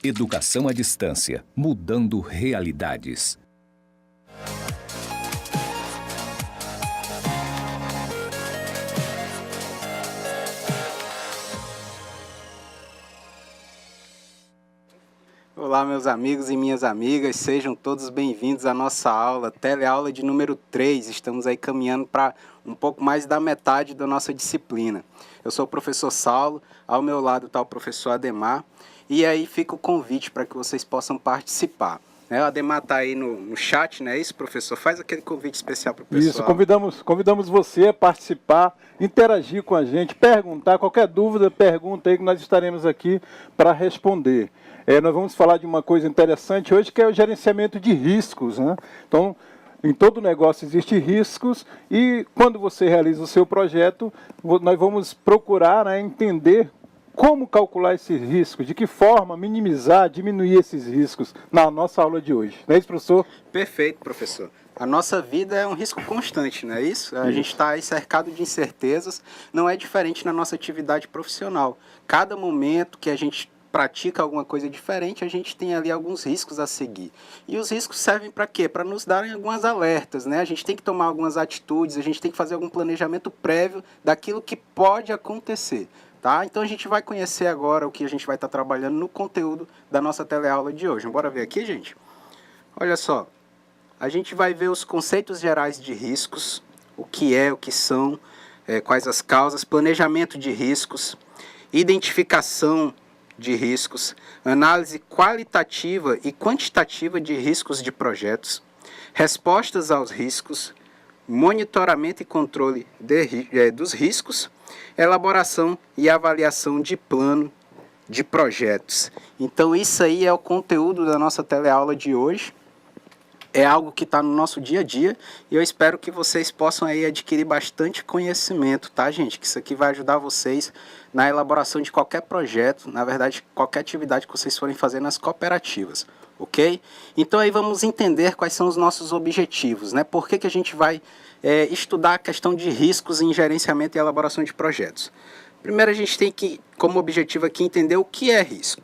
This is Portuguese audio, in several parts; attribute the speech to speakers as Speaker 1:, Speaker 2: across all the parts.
Speaker 1: Educação à distância, mudando realidades.
Speaker 2: Olá, meus amigos e minhas amigas, sejam todos bem-vindos à nossa aula, teleaula de número 3. Estamos aí caminhando para um pouco mais da metade da nossa disciplina. Eu sou o professor Saulo, ao meu lado está o professor Ademar, e aí fica o convite para que vocês possam participar. O Ademar está aí no chat, não é isso, professor? Faz aquele convite especial para o pessoal.
Speaker 3: Isso, convidamos você a participar, interagir com a gente, perguntar, qualquer dúvida, pergunta aí que nós estaremos aqui para responder. Nós vamos falar de uma coisa interessante hoje, que é o gerenciamento de riscos, né? Então, em todo negócio existem riscos e quando você realiza o seu projeto, nós vamos procurar, né, entender como calcular esses riscos, de que forma minimizar, diminuir esses riscos na nossa aula de hoje. Não é isso, professor?
Speaker 2: Perfeito, professor. A nossa vida é um risco constante, não é isso? A gente está aí cercado de incertezas, não é diferente na nossa atividade profissional. Cada momento que a gente pratica alguma coisa diferente, a gente tem ali alguns riscos a seguir. E os riscos servem para quê? Para nos darem algumas alertas, né? A gente tem que tomar algumas atitudes, a gente tem que fazer algum planejamento prévio daquilo que pode acontecer. Tá? Então a gente vai conhecer agora o que a gente vai estar trabalhando no conteúdo da nossa teleaula de hoje. Bora ver aqui, gente? Olha só, a gente vai ver os conceitos gerais de riscos, o que são, quais as causas, planejamento de riscos, identificação de riscos, análise qualitativa e quantitativa de riscos de projetos, respostas aos riscos, monitoramento e controle dos riscos, elaboração e avaliação de plano de projetos. Então isso aí é o conteúdo da nossa teleaula de hoje. É algo que está no nosso dia a dia e eu espero que vocês possam aí adquirir bastante conhecimento, tá, gente? Que isso aqui vai ajudar vocês na elaboração de qualquer projeto, na verdade, qualquer atividade que vocês forem fazer nas cooperativas, ok? Então aí vamos entender quais são os nossos objetivos, né? Por que a gente vai estudar a questão de riscos em gerenciamento e elaboração de projetos? Primeiro a gente tem que, como objetivo aqui, entender o que é risco.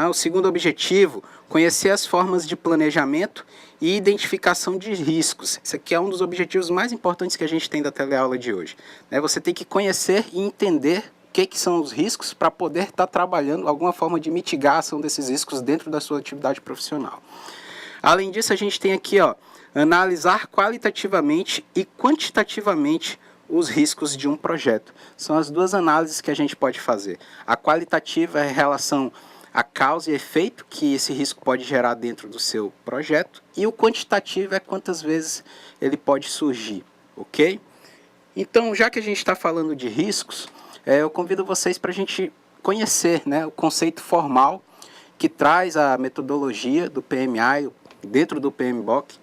Speaker 2: O segundo objetivo, conhecer as formas de planejamento e identificação de riscos. Esse aqui é um dos objetivos mais importantes que a gente tem da teleaula de hoje. Você tem que conhecer e entender o que são os riscos para poder estar trabalhando alguma forma de mitigação desses riscos dentro da sua atividade profissional. Além disso, a gente tem aqui, analisar qualitativamente e quantitativamente os riscos de um projeto. São as duas análises que a gente pode fazer. A qualitativa é em relação a causa e efeito que esse risco pode gerar dentro do seu projeto, e o quantitativo é quantas vezes ele pode surgir, ok? Então, já que a gente está falando de riscos, eu convido vocês para a gente conhecer, né, o conceito formal que traz a metodologia do PMI, dentro do PMBOK,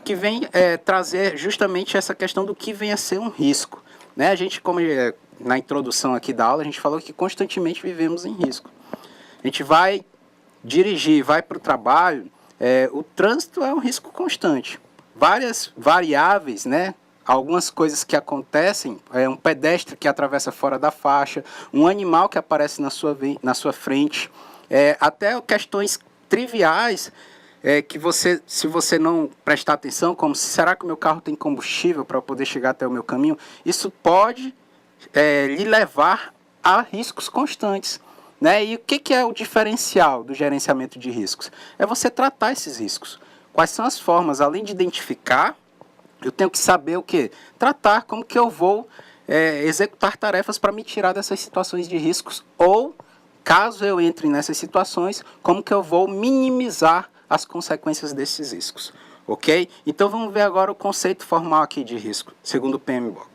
Speaker 2: que vem trazer justamente essa questão do que vem a ser um risco. Né? A gente, como na introdução aqui da aula, a gente falou que constantemente vivemos em risco. A gente vai dirigir, vai para o trabalho, o trânsito é um risco constante. Várias variáveis, né? Algumas coisas que acontecem, um pedestre que atravessa fora da faixa, um animal que aparece na sua frente, até questões triviais que você, se você não prestar atenção, como será que o meu carro tem combustível para poder chegar até o meu caminho, isso pode lhe levar a riscos constantes. Né? E o que é o diferencial do gerenciamento de riscos? É você tratar esses riscos. Quais são as formas? Além de identificar, eu tenho que saber o quê? Tratar como que eu vou executar tarefas para me tirar dessas situações de riscos, ou, caso eu entre nessas situações, como que eu vou minimizar as consequências desses riscos. Ok? Então vamos ver agora o conceito formal aqui de risco, segundo o PMBOK.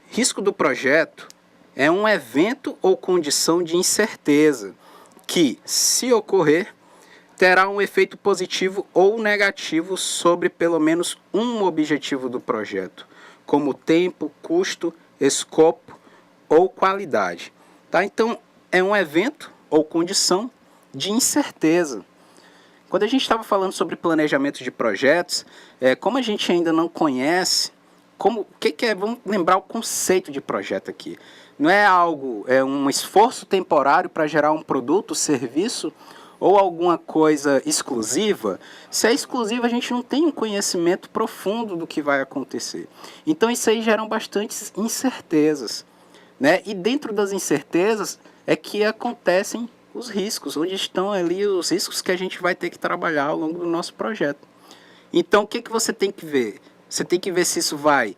Speaker 2: Risco do projeto é um evento ou condição de incerteza que, se ocorrer, terá um efeito positivo ou negativo sobre pelo menos um objetivo do projeto, como tempo, custo, escopo ou qualidade. Tá? Então, é um evento ou condição de incerteza. Quando a gente estava falando sobre planejamento de projetos, como a gente ainda não conhece o que é, vamos lembrar o conceito de projeto aqui. Não é algo, é um esforço temporário para gerar um produto, serviço ou alguma coisa exclusiva. Se é exclusiva, a gente não tem um conhecimento profundo do que vai acontecer. Então isso aí gera bastantes incertezas, né? E dentro das incertezas é que acontecem os riscos, onde estão ali os riscos que a gente vai ter que trabalhar ao longo do nosso projeto. Então o que você tem que ver? Você tem que ver se isso vai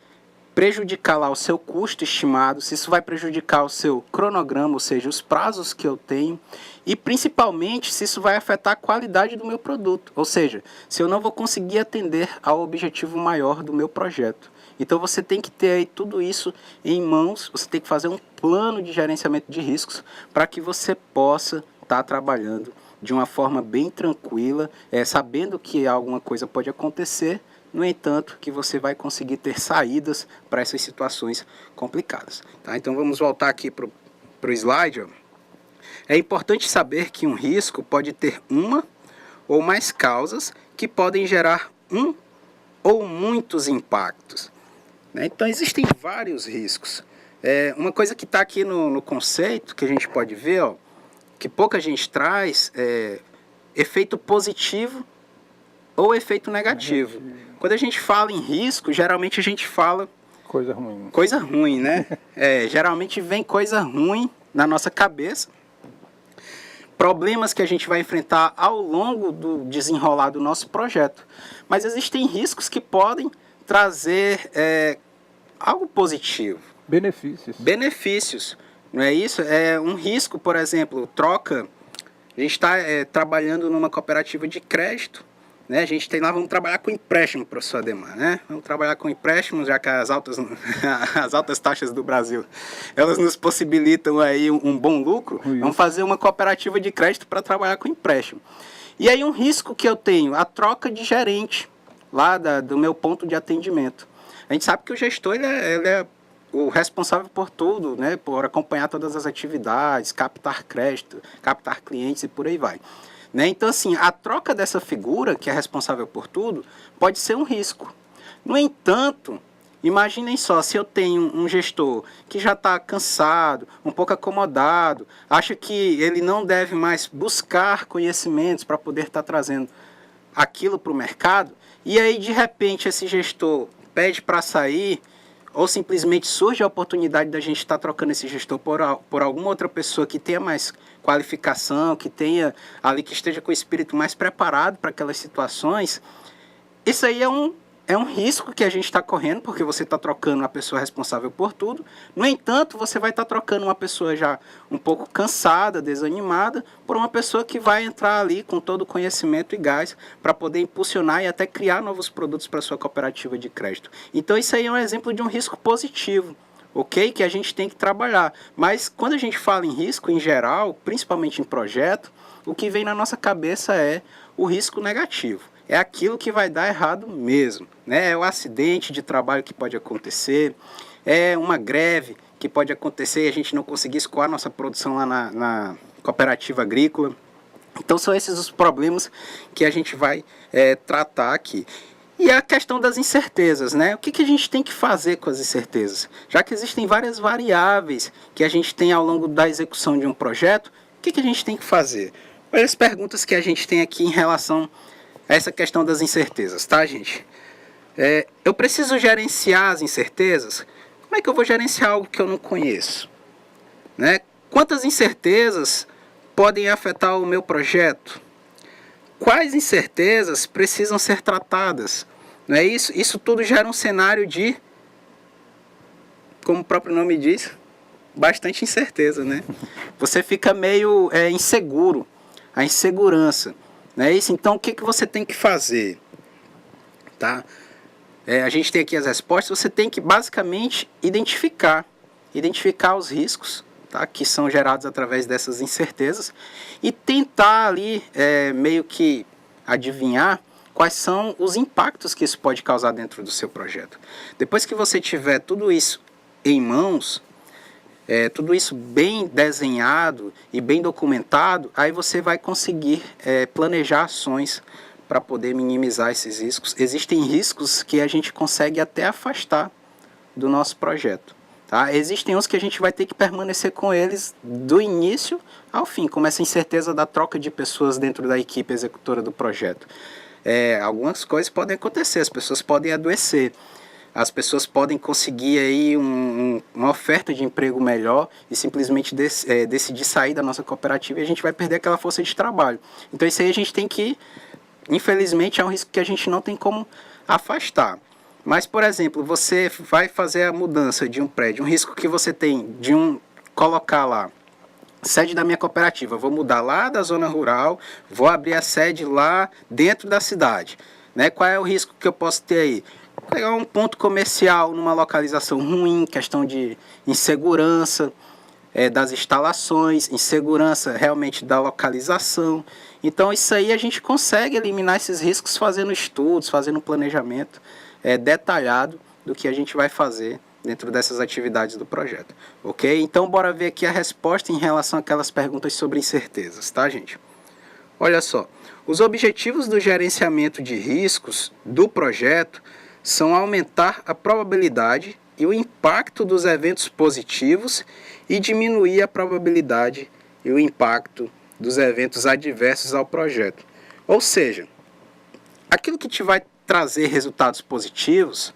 Speaker 2: prejudicar lá o seu custo estimado, se isso vai prejudicar o seu cronograma, ou seja, os prazos que eu tenho, e principalmente se isso vai afetar a qualidade do meu produto, ou seja, se eu não vou conseguir atender ao objetivo maior do meu projeto. Então você tem que ter aí tudo isso em mãos, você tem que fazer um plano de gerenciamento de riscos para que você possa estar trabalhando de uma forma bem tranquila, sabendo que alguma coisa pode acontecer. No entanto, que você vai conseguir ter saídas para essas situações complicadas. Tá? Então vamos voltar aqui para o slide. Ó. É importante saber que um risco pode ter uma ou mais causas que podem gerar um ou muitos impactos. Né? Então existem vários riscos. Uma coisa que está aqui no conceito, que a gente pode ver, ó, que pouca gente traz, é efeito positivo ou efeito negativo. Quando a gente fala em risco, geralmente a gente fala...
Speaker 3: Coisa ruim.
Speaker 2: Coisa ruim, né? Geralmente vem coisa ruim na nossa cabeça. Problemas que a gente vai enfrentar ao longo do desenrolar do nosso projeto. Mas existem riscos que podem trazer algo positivo.
Speaker 3: Benefícios.
Speaker 2: Benefícios, não é isso? Um risco, por exemplo, troca... A gente está trabalhando numa cooperativa de crédito. Né? A gente tem lá, vamos trabalhar com empréstimo, professor Ademar, né? Vamos trabalhar com empréstimo, já que as altas taxas do Brasil, elas nos possibilitam aí um bom lucro. Vamos fazer uma cooperativa de crédito para trabalhar com empréstimo. E aí um risco que eu tenho, a troca de gerente lá do meu ponto de atendimento. A gente sabe que o gestor ele é o responsável por tudo, né? Por acompanhar todas as atividades, captar crédito, captar clientes e por aí vai. Né? Então, assim, a troca dessa figura, que é responsável por tudo, pode ser um risco. No entanto, imaginem só, se eu tenho um gestor que já está cansado, um pouco acomodado, acha que ele não deve mais buscar conhecimentos para poder estar trazendo aquilo para o mercado, e aí, de repente, esse gestor pede para sair, ou simplesmente surge a oportunidade da gente estar trocando esse gestor por alguma outra pessoa que tenha mais qualificação, que tenha ali, que esteja com o espírito mais preparado para aquelas situações, isso aí é um risco que a gente está correndo, porque você está trocando uma pessoa responsável por tudo. No entanto, você vai estar trocando uma pessoa já um pouco cansada, desanimada, por uma pessoa que vai entrar ali com todo o conhecimento e gás para poder impulsionar e até criar novos produtos para a sua cooperativa de crédito. Então, isso aí é um exemplo de um risco positivo, ok? Que a gente tem que trabalhar. Mas, quando a gente fala em risco, em geral, principalmente em projeto, o que vem na nossa cabeça é o risco negativo. É aquilo que vai dar errado mesmo, né? É o acidente de trabalho que pode acontecer, é uma greve que pode acontecer e a gente não conseguir escoar nossa produção lá na cooperativa agrícola. Então são esses os problemas que a gente vai tratar aqui. E a questão das incertezas, né? O que a gente tem que fazer com as incertezas? Já que existem várias variáveis que a gente tem ao longo da execução de um projeto, o que a gente tem que fazer? Olha as perguntas que a gente tem aqui em relação essa questão das incertezas, tá, gente? Eu preciso gerenciar as incertezas? Como é que eu vou gerenciar algo que eu não conheço? Né? Quantas incertezas podem afetar o meu projeto? Quais incertezas precisam ser tratadas? Não é isso? Isso tudo gera um cenário de, como o próprio nome diz, bastante incerteza, né? Você fica meio inseguro, a insegurança. Não é isso? Então, o que você tem que fazer? Tá? A gente tem aqui as respostas. Você tem que, basicamente, identificar os riscos, tá? Que são gerados através dessas incertezas e tentar ali, meio que adivinhar quais são os impactos que isso pode causar dentro do seu projeto. Depois que você tiver tudo isso em mãos, tudo isso bem desenhado e bem documentado, aí você vai conseguir planejar ações para poder minimizar esses riscos. Existem riscos que a gente consegue até afastar do nosso projeto. Tá? Existem uns que a gente vai ter que permanecer com eles do início ao fim, como essa incerteza da troca de pessoas dentro da equipe executora do projeto. Algumas coisas podem acontecer, as pessoas podem adoecer, as pessoas podem conseguir aí uma oferta de emprego melhor e simplesmente decidir sair da nossa cooperativa, e a gente vai perder aquela força de trabalho. Então isso aí a gente tem que, infelizmente, é um risco que a gente não tem como afastar. Mas, por exemplo, você vai fazer a mudança de um prédio, um risco que você tem de colocar lá, sede da minha cooperativa, vou mudar lá da zona rural, vou abrir a sede lá dentro da cidade. Né? Qual é o risco que eu posso ter aí? Pegar um ponto comercial numa localização ruim, questão de insegurança das instalações, insegurança realmente da localização. Então isso aí a gente consegue eliminar esses riscos fazendo estudos, fazendo um planejamento detalhado do que a gente vai fazer dentro dessas atividades do projeto, ok? Então bora ver aqui a resposta em relação àquelas perguntas sobre incertezas, tá, gente? Olha só, os objetivos do gerenciamento de riscos do projeto são aumentar a probabilidade e o impacto dos eventos positivos e diminuir a probabilidade e o impacto dos eventos adversos ao projeto. Ou seja, aquilo que te vai trazer resultados positivos,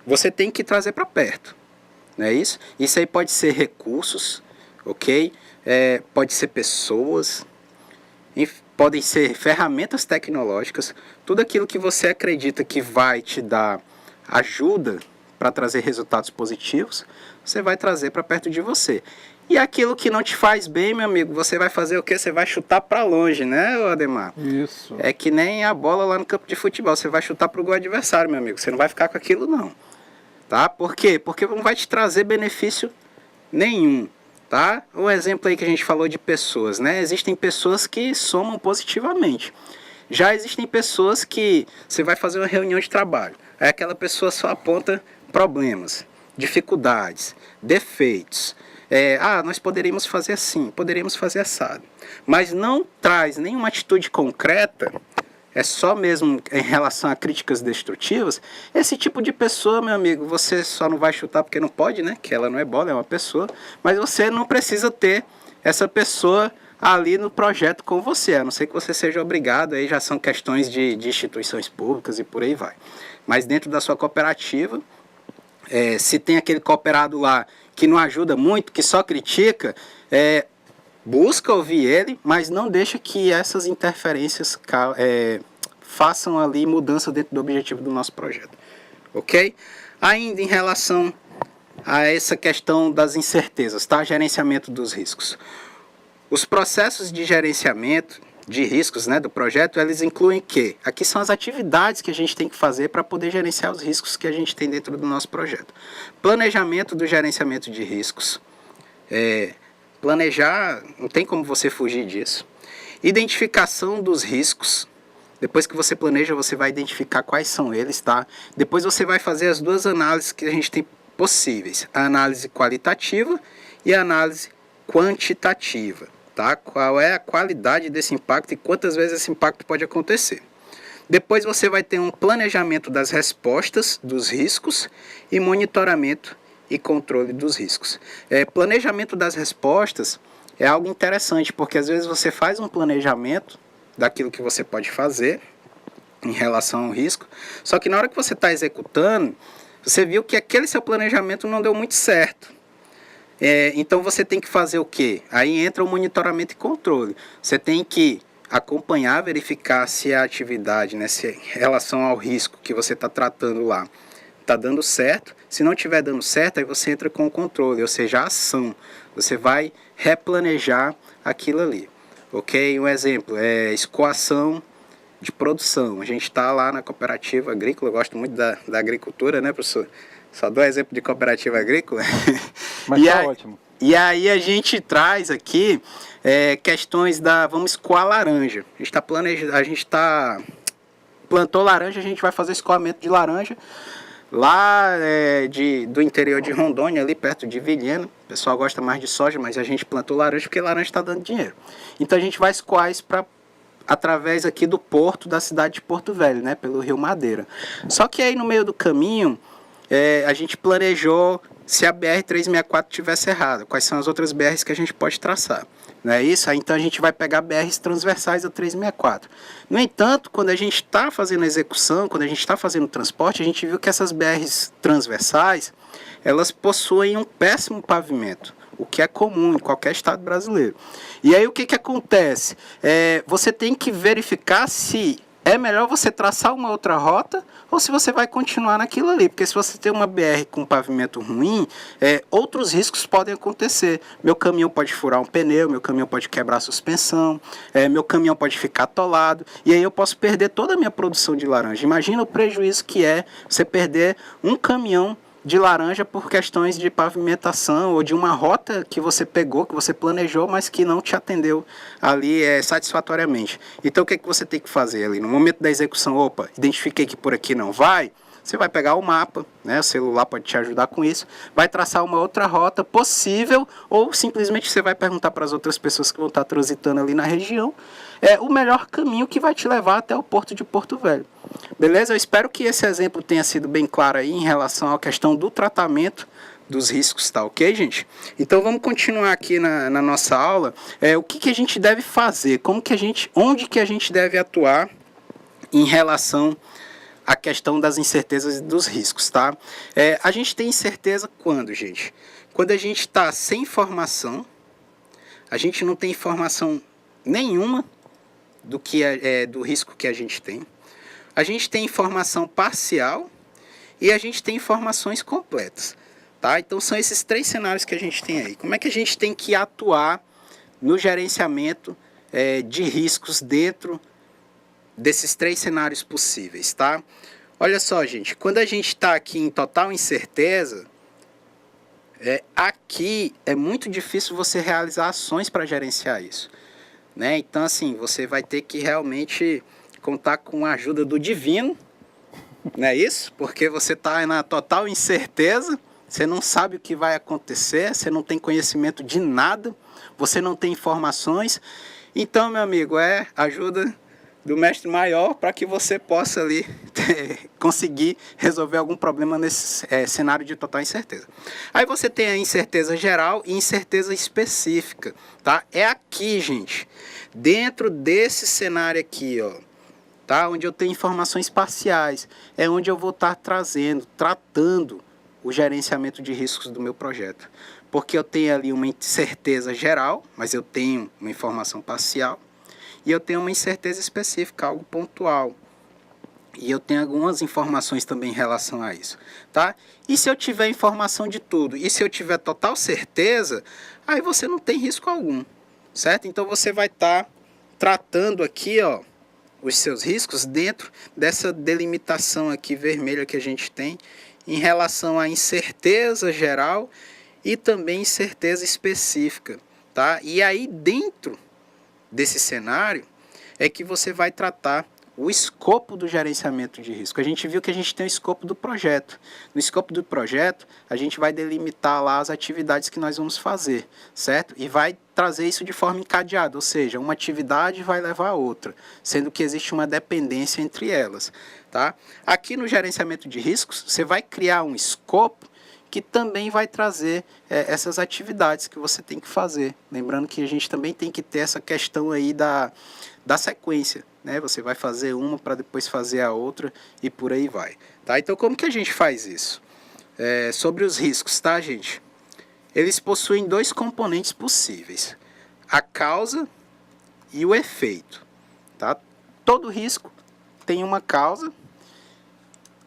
Speaker 2: você tem que trazer para perto, não é isso? Isso aí pode ser recursos, ok? Pode ser pessoas, podem ser ferramentas tecnológicas, tudo aquilo que você acredita que vai te dar ajuda para trazer resultados positivos, você vai trazer para perto de você. E aquilo que não te faz bem, meu amigo, você vai fazer o quê? Você vai chutar para longe, né, Ademar?
Speaker 3: Isso.
Speaker 2: É que nem a bola lá no campo de futebol, você vai chutar para o gol adversário, meu amigo, você não vai ficar com aquilo não. Tá? Por quê? Porque não vai te trazer benefício nenhum. Tá? Um exemplo aí que a gente falou de pessoas, né? Existem pessoas que somam positivamente. Já existem pessoas que você vai fazer uma reunião de trabalho, aí aquela pessoa só aponta problemas, dificuldades, defeitos. Nós poderíamos fazer assim, poderíamos fazer assado. Mas não traz nenhuma atitude concreta, é só mesmo em relação a críticas destrutivas. Esse tipo de pessoa, meu amigo, você só não vai chutar porque não pode, né? Que ela não é bola, é uma pessoa. Mas você não precisa ter essa pessoa ali no projeto com você, a não ser que você seja obrigado, aí já são questões de instituições públicas e por aí vai. Mas dentro da sua cooperativa, se tem aquele cooperado lá que não ajuda muito, que só critica, busca ouvir ele, mas não deixa que essas interferências façam ali mudança dentro do objetivo do nosso projeto, ok? Ainda em relação a essa questão das incertezas, tá? Gerenciamento dos riscos. Os processos de gerenciamento de riscos, né, do projeto, eles incluem que? Aqui são as atividades que a gente tem que fazer para poder gerenciar os riscos que a gente tem dentro do nosso projeto. Planejamento do gerenciamento de riscos. Planejar, não tem como você fugir disso. Identificação dos riscos. Depois que você planeja, você vai identificar quais são eles, tá? Depois você vai fazer as duas análises que a gente tem possíveis. A análise qualitativa e a análise quantitativa, tá? Qual é a qualidade desse impacto e quantas vezes esse impacto pode acontecer. Depois você vai ter um planejamento das respostas dos riscos e monitoramento e controle dos riscos. Planejamento das respostas é algo interessante, porque às vezes você faz um planejamento daquilo que você pode fazer em relação ao risco, só que na hora que você está executando, você viu que aquele seu planejamento não deu muito certo. Então você tem que fazer o quê? Aí entra o monitoramento e controle. Você tem que acompanhar, verificar se a atividade, né, se em relação ao risco que você está tratando lá, está dando certo. Se não estiver dando certo, aí você entra com o controle, ou seja, a ação. Você vai replanejar aquilo ali. Ok? Um exemplo é escoação de produção. A gente está lá na cooperativa agrícola, eu gosto muito da agricultura, né, professor? Só dou exemplo de cooperativa agrícola.
Speaker 3: Mas está ótimo.
Speaker 2: E aí a gente traz aqui questões vamos escoar laranja. A gente está planejando, plantou laranja, a gente vai fazer escoamento de laranja lá do interior de Rondônia, ali perto de Vilhena. O pessoal gosta mais de soja, mas a gente plantou laranja porque laranja está dando dinheiro. Então a gente vai escoar isso através aqui do porto da cidade de Porto Velho, né, pelo Rio Madeira. Só que aí no meio do caminho, a gente planejou se a BR-364 tivesse errada, quais são as outras BRs que a gente pode traçar. Não é isso? Aí, então a gente vai pegar BRs transversais da 364. No entanto, quando a gente está fazendo a execução, quando a gente está fazendo o transporte, a gente viu que essas BRs transversais, elas possuem um péssimo pavimento, o que é comum em qualquer estado brasileiro. E aí o que acontece? Você tem que verificar se é melhor você traçar uma outra rota ou se você vai continuar naquilo ali. Porque se você tem uma BR com pavimento ruim, outros riscos podem acontecer. Meu caminhão pode furar um pneu, meu caminhão pode quebrar a suspensão, meu caminhão pode ficar atolado, e aí eu posso perder toda a minha produção de laranja. Imagina o prejuízo que é você perder um caminhão de laranja por questões de pavimentação ou de uma rota que você pegou, que você planejou, mas que não te atendeu ali satisfatoriamente. Então o que você tem que fazer ali? No momento da execução, identifiquei que por aqui não vai, você vai pegar o mapa, né? O celular pode te ajudar com isso, vai traçar uma outra rota possível, ou simplesmente você vai perguntar para as outras pessoas que vão estar transitando ali na região, o melhor caminho que vai te levar até o porto de Porto Velho. Beleza? Eu espero que esse exemplo tenha sido bem claro aí em relação à questão do tratamento dos riscos, tá ok, gente? Então vamos continuar aqui na nossa aula. O que a gente deve fazer? Onde que a gente deve atuar em relação à questão das incertezas e dos riscos, tá? A gente tem incerteza quando, gente? Quando a gente está sem informação, a gente não tem informação nenhuma do risco que a gente tem. A gente tem informação parcial e a gente tem informações completas, tá? Então são esses três cenários que a gente tem aí. Como é que a gente tem que atuar no gerenciamento de riscos dentro desses três cenários possíveis, tá? Olha só, gente, quando a gente está aqui em total incerteza, aqui é muito difícil você realizar ações para gerenciar isso, né? Então, assim, você vai ter que realmente contar com a ajuda do divino, não é isso? Porque você está na total incerteza, você não sabe o que vai acontecer, você não tem conhecimento de nada, você não tem informações. Então, meu amigo, ajuda do mestre maior para que você possa ali conseguir resolver algum problema nesse cenário de total incerteza. Aí você tem a incerteza geral e incerteza específica, tá? É aqui, gente, dentro desse cenário aqui, ó, tá? Onde eu tenho informações parciais, é onde eu vou estar tratando o gerenciamento de riscos do meu projeto. Porque eu tenho ali uma incerteza geral, mas eu tenho uma informação parcial, e eu tenho uma incerteza específica, algo pontual. E eu tenho algumas informações também em relação a isso, tá? E se eu tiver informação de tudo, e se eu tiver total certeza, aí você não tem risco algum, certo? Então você vai estar tratando aqui, ó, os seus riscos dentro dessa delimitação aqui vermelha que a gente tem em relação à incerteza geral e também incerteza específica, tá? E aí dentro desse cenário é que você vai tratar o escopo do gerenciamento de risco. A gente viu que a gente tem o escopo do projeto. No escopo do projeto, a gente vai delimitar lá as atividades que nós vamos fazer, certo? E vai trazer isso de forma encadeada, ou seja, uma atividade vai levar a outra, sendo que existe uma dependência entre elas, tá? Aqui no gerenciamento de riscos, você vai criar um escopo que também vai trazer essas atividades que você tem que fazer. Lembrando que a gente também tem que ter essa questão aí da sequência, né? Você vai fazer uma para depois fazer a outra e por aí vai, tá? Então como que a gente faz isso? Sobre os riscos, tá, gente? Eles possuem dois componentes possíveis, a causa e o efeito, tá? Todo risco tem uma causa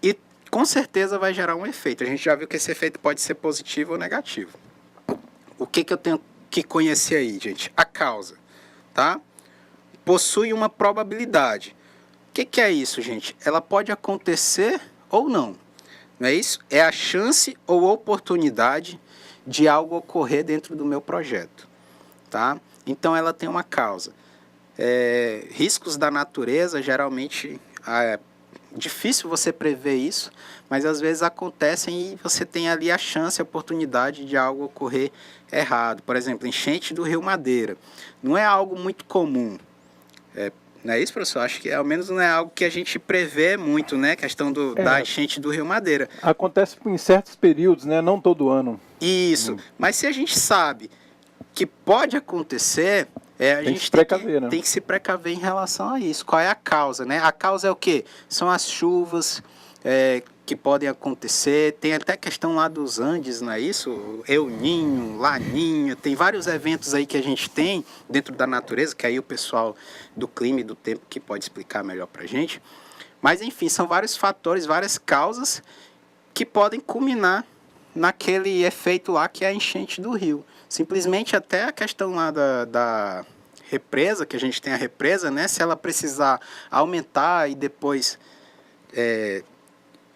Speaker 2: e com certeza vai gerar um efeito. A gente já viu que esse efeito pode ser positivo ou negativo. O que eu tenho que conhecer aí, gente? A causa, tá? Possui uma probabilidade. O que é isso, gente? Ela pode acontecer ou não. Não é isso? É a chance ou oportunidade de algo ocorrer dentro do meu projeto, tá? Então ela tem uma causa. Riscos da natureza, geralmente é difícil você prever isso, mas às vezes acontecem e você tem ali a chance, a oportunidade de algo ocorrer errado. Por exemplo, enchente do Rio Madeira. Não é algo muito comum. Não é isso, professor? Acho que ao menos não é algo que a gente prevê muito, né? A questão da enchente do Rio Madeira.
Speaker 3: Acontece em certos períodos, né? Não todo ano.
Speaker 2: Isso. Mas se a gente sabe que pode acontecer, a gente tem que se precaver em relação a isso. Qual é a causa, né? A causa é o quê? São as chuvas que podem acontecer. Tem até questão lá dos Andes, não é isso? El Niño, Laninha, tem vários eventos aí que a gente tem dentro da natureza, que aí o pessoal do clima e do tempo que pode explicar melhor pra gente. Mas, enfim, são vários fatores, várias causas que podem culminar naquele efeito lá que é a enchente do rio. Simplesmente até a questão lá da represa, que a gente tem a represa, né? Se ela precisar aumentar e depois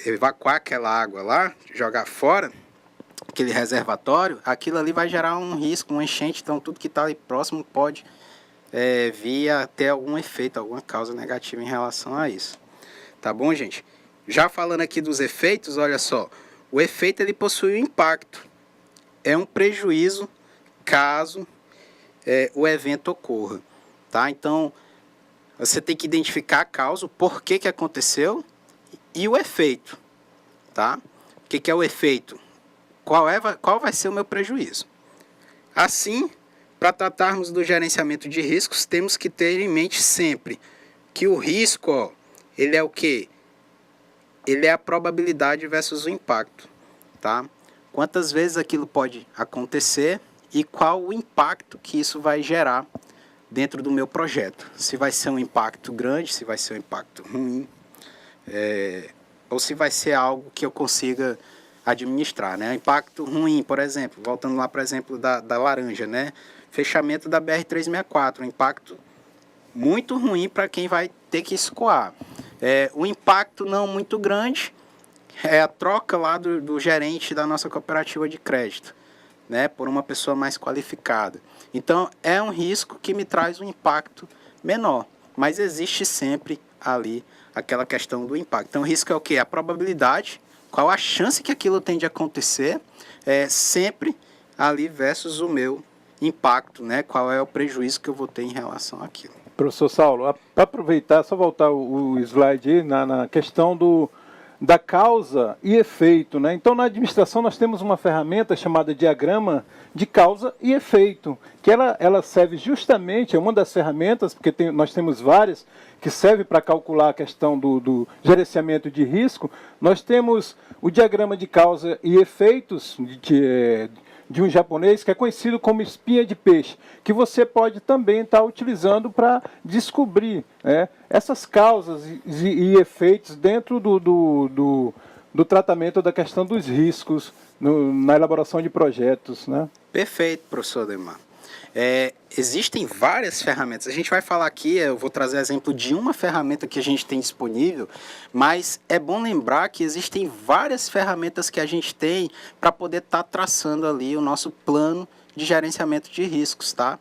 Speaker 2: evacuar aquela água lá, jogar fora, aquele reservatório, aquilo ali vai gerar um risco, uma enchente, então tudo que está ali próximo pode vir a ter algum efeito, alguma causa negativa em relação a isso. Tá bom, gente? Já falando aqui dos efeitos, olha só, o efeito ele possui um impacto, é um prejuízo caso o evento ocorra, tá? Então, você tem que identificar a causa, o porquê que aconteceu e o efeito, tá? O que é o efeito? Qual vai ser o meu prejuízo? Assim, para tratarmos do gerenciamento de riscos, temos que ter em mente sempre que o risco, ele é o quê? Ele é a probabilidade versus o impacto, tá? Quantas vezes aquilo pode acontecer e qual o impacto que isso vai gerar dentro do meu projeto. Se vai ser um impacto grande, se vai ser um impacto ruim, ou se vai ser algo que eu consiga administrar, né? Impacto ruim, por exemplo, voltando lá, por exemplo, da laranja, né? Fechamento da BR-364, um impacto muito ruim para quem vai ter que escoar. O impacto não muito grande é a troca lá do gerente da nossa cooperativa de crédito, né, por uma pessoa mais qualificada. Então, é um risco que me traz um impacto menor, mas existe sempre ali aquela questão do impacto. Então, o risco é o quê? A probabilidade, qual a chance que aquilo tem de acontecer, sempre ali versus o meu impacto, né, qual é o prejuízo que eu vou ter em relação àquilo.
Speaker 3: Professor Saulo, para aproveitar, só voltar o slide aí na questão da causa e efeito, né? Então, na administração, nós temos uma ferramenta chamada diagrama de causa e efeito, que ela serve justamente, é uma das ferramentas, porque nós temos várias, que serve para calcular a questão do gerenciamento de risco. Nós temos o diagrama de causa e efeitos de um japonês que é conhecido como espinha de peixe, que você pode também estar utilizando para descobrir essas causas e efeitos dentro do tratamento da questão dos riscos na elaboração de projetos, né?
Speaker 2: Perfeito, professor Ademar. Existem várias ferramentas. A gente vai falar aqui, eu vou trazer exemplo de uma ferramenta que a gente tem disponível, mas é bom lembrar que existem várias ferramentas que a gente tem para poder estar traçando ali o nosso plano de gerenciamento de riscos, tá?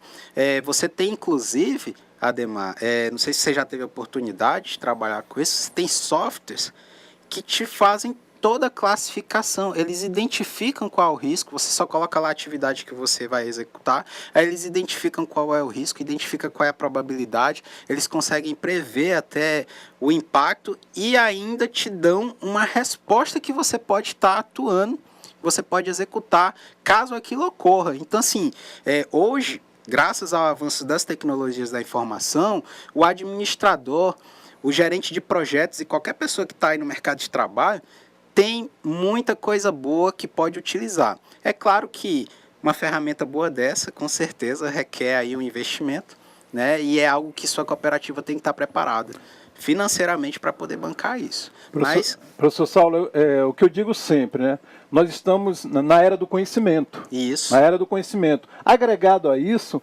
Speaker 2: Você tem, inclusive, Ademar, não sei se você já teve a oportunidade de trabalhar com isso, tem softwares que te fazem toda a classificação, eles identificam qual é o risco, você só coloca lá a atividade que você vai executar, aí eles identificam qual é o risco, identificam qual é a probabilidade, eles conseguem prever até o impacto e ainda te dão uma resposta que você pode estar atuando, você pode executar caso aquilo ocorra. Então, assim, hoje, graças ao avanço das tecnologias da informação, o administrador, o gerente de projetos e qualquer pessoa que está aí no mercado de trabalho tem muita coisa boa que pode utilizar. É claro que uma ferramenta boa dessa, com certeza, requer aí um investimento, né? E é algo que sua cooperativa tem que estar preparada financeiramente para poder bancar isso.
Speaker 3: Professor Saulo, o que eu digo sempre, né? Nós estamos na era do conhecimento.
Speaker 2: Isso.
Speaker 3: Na era do conhecimento. Agregado a isso,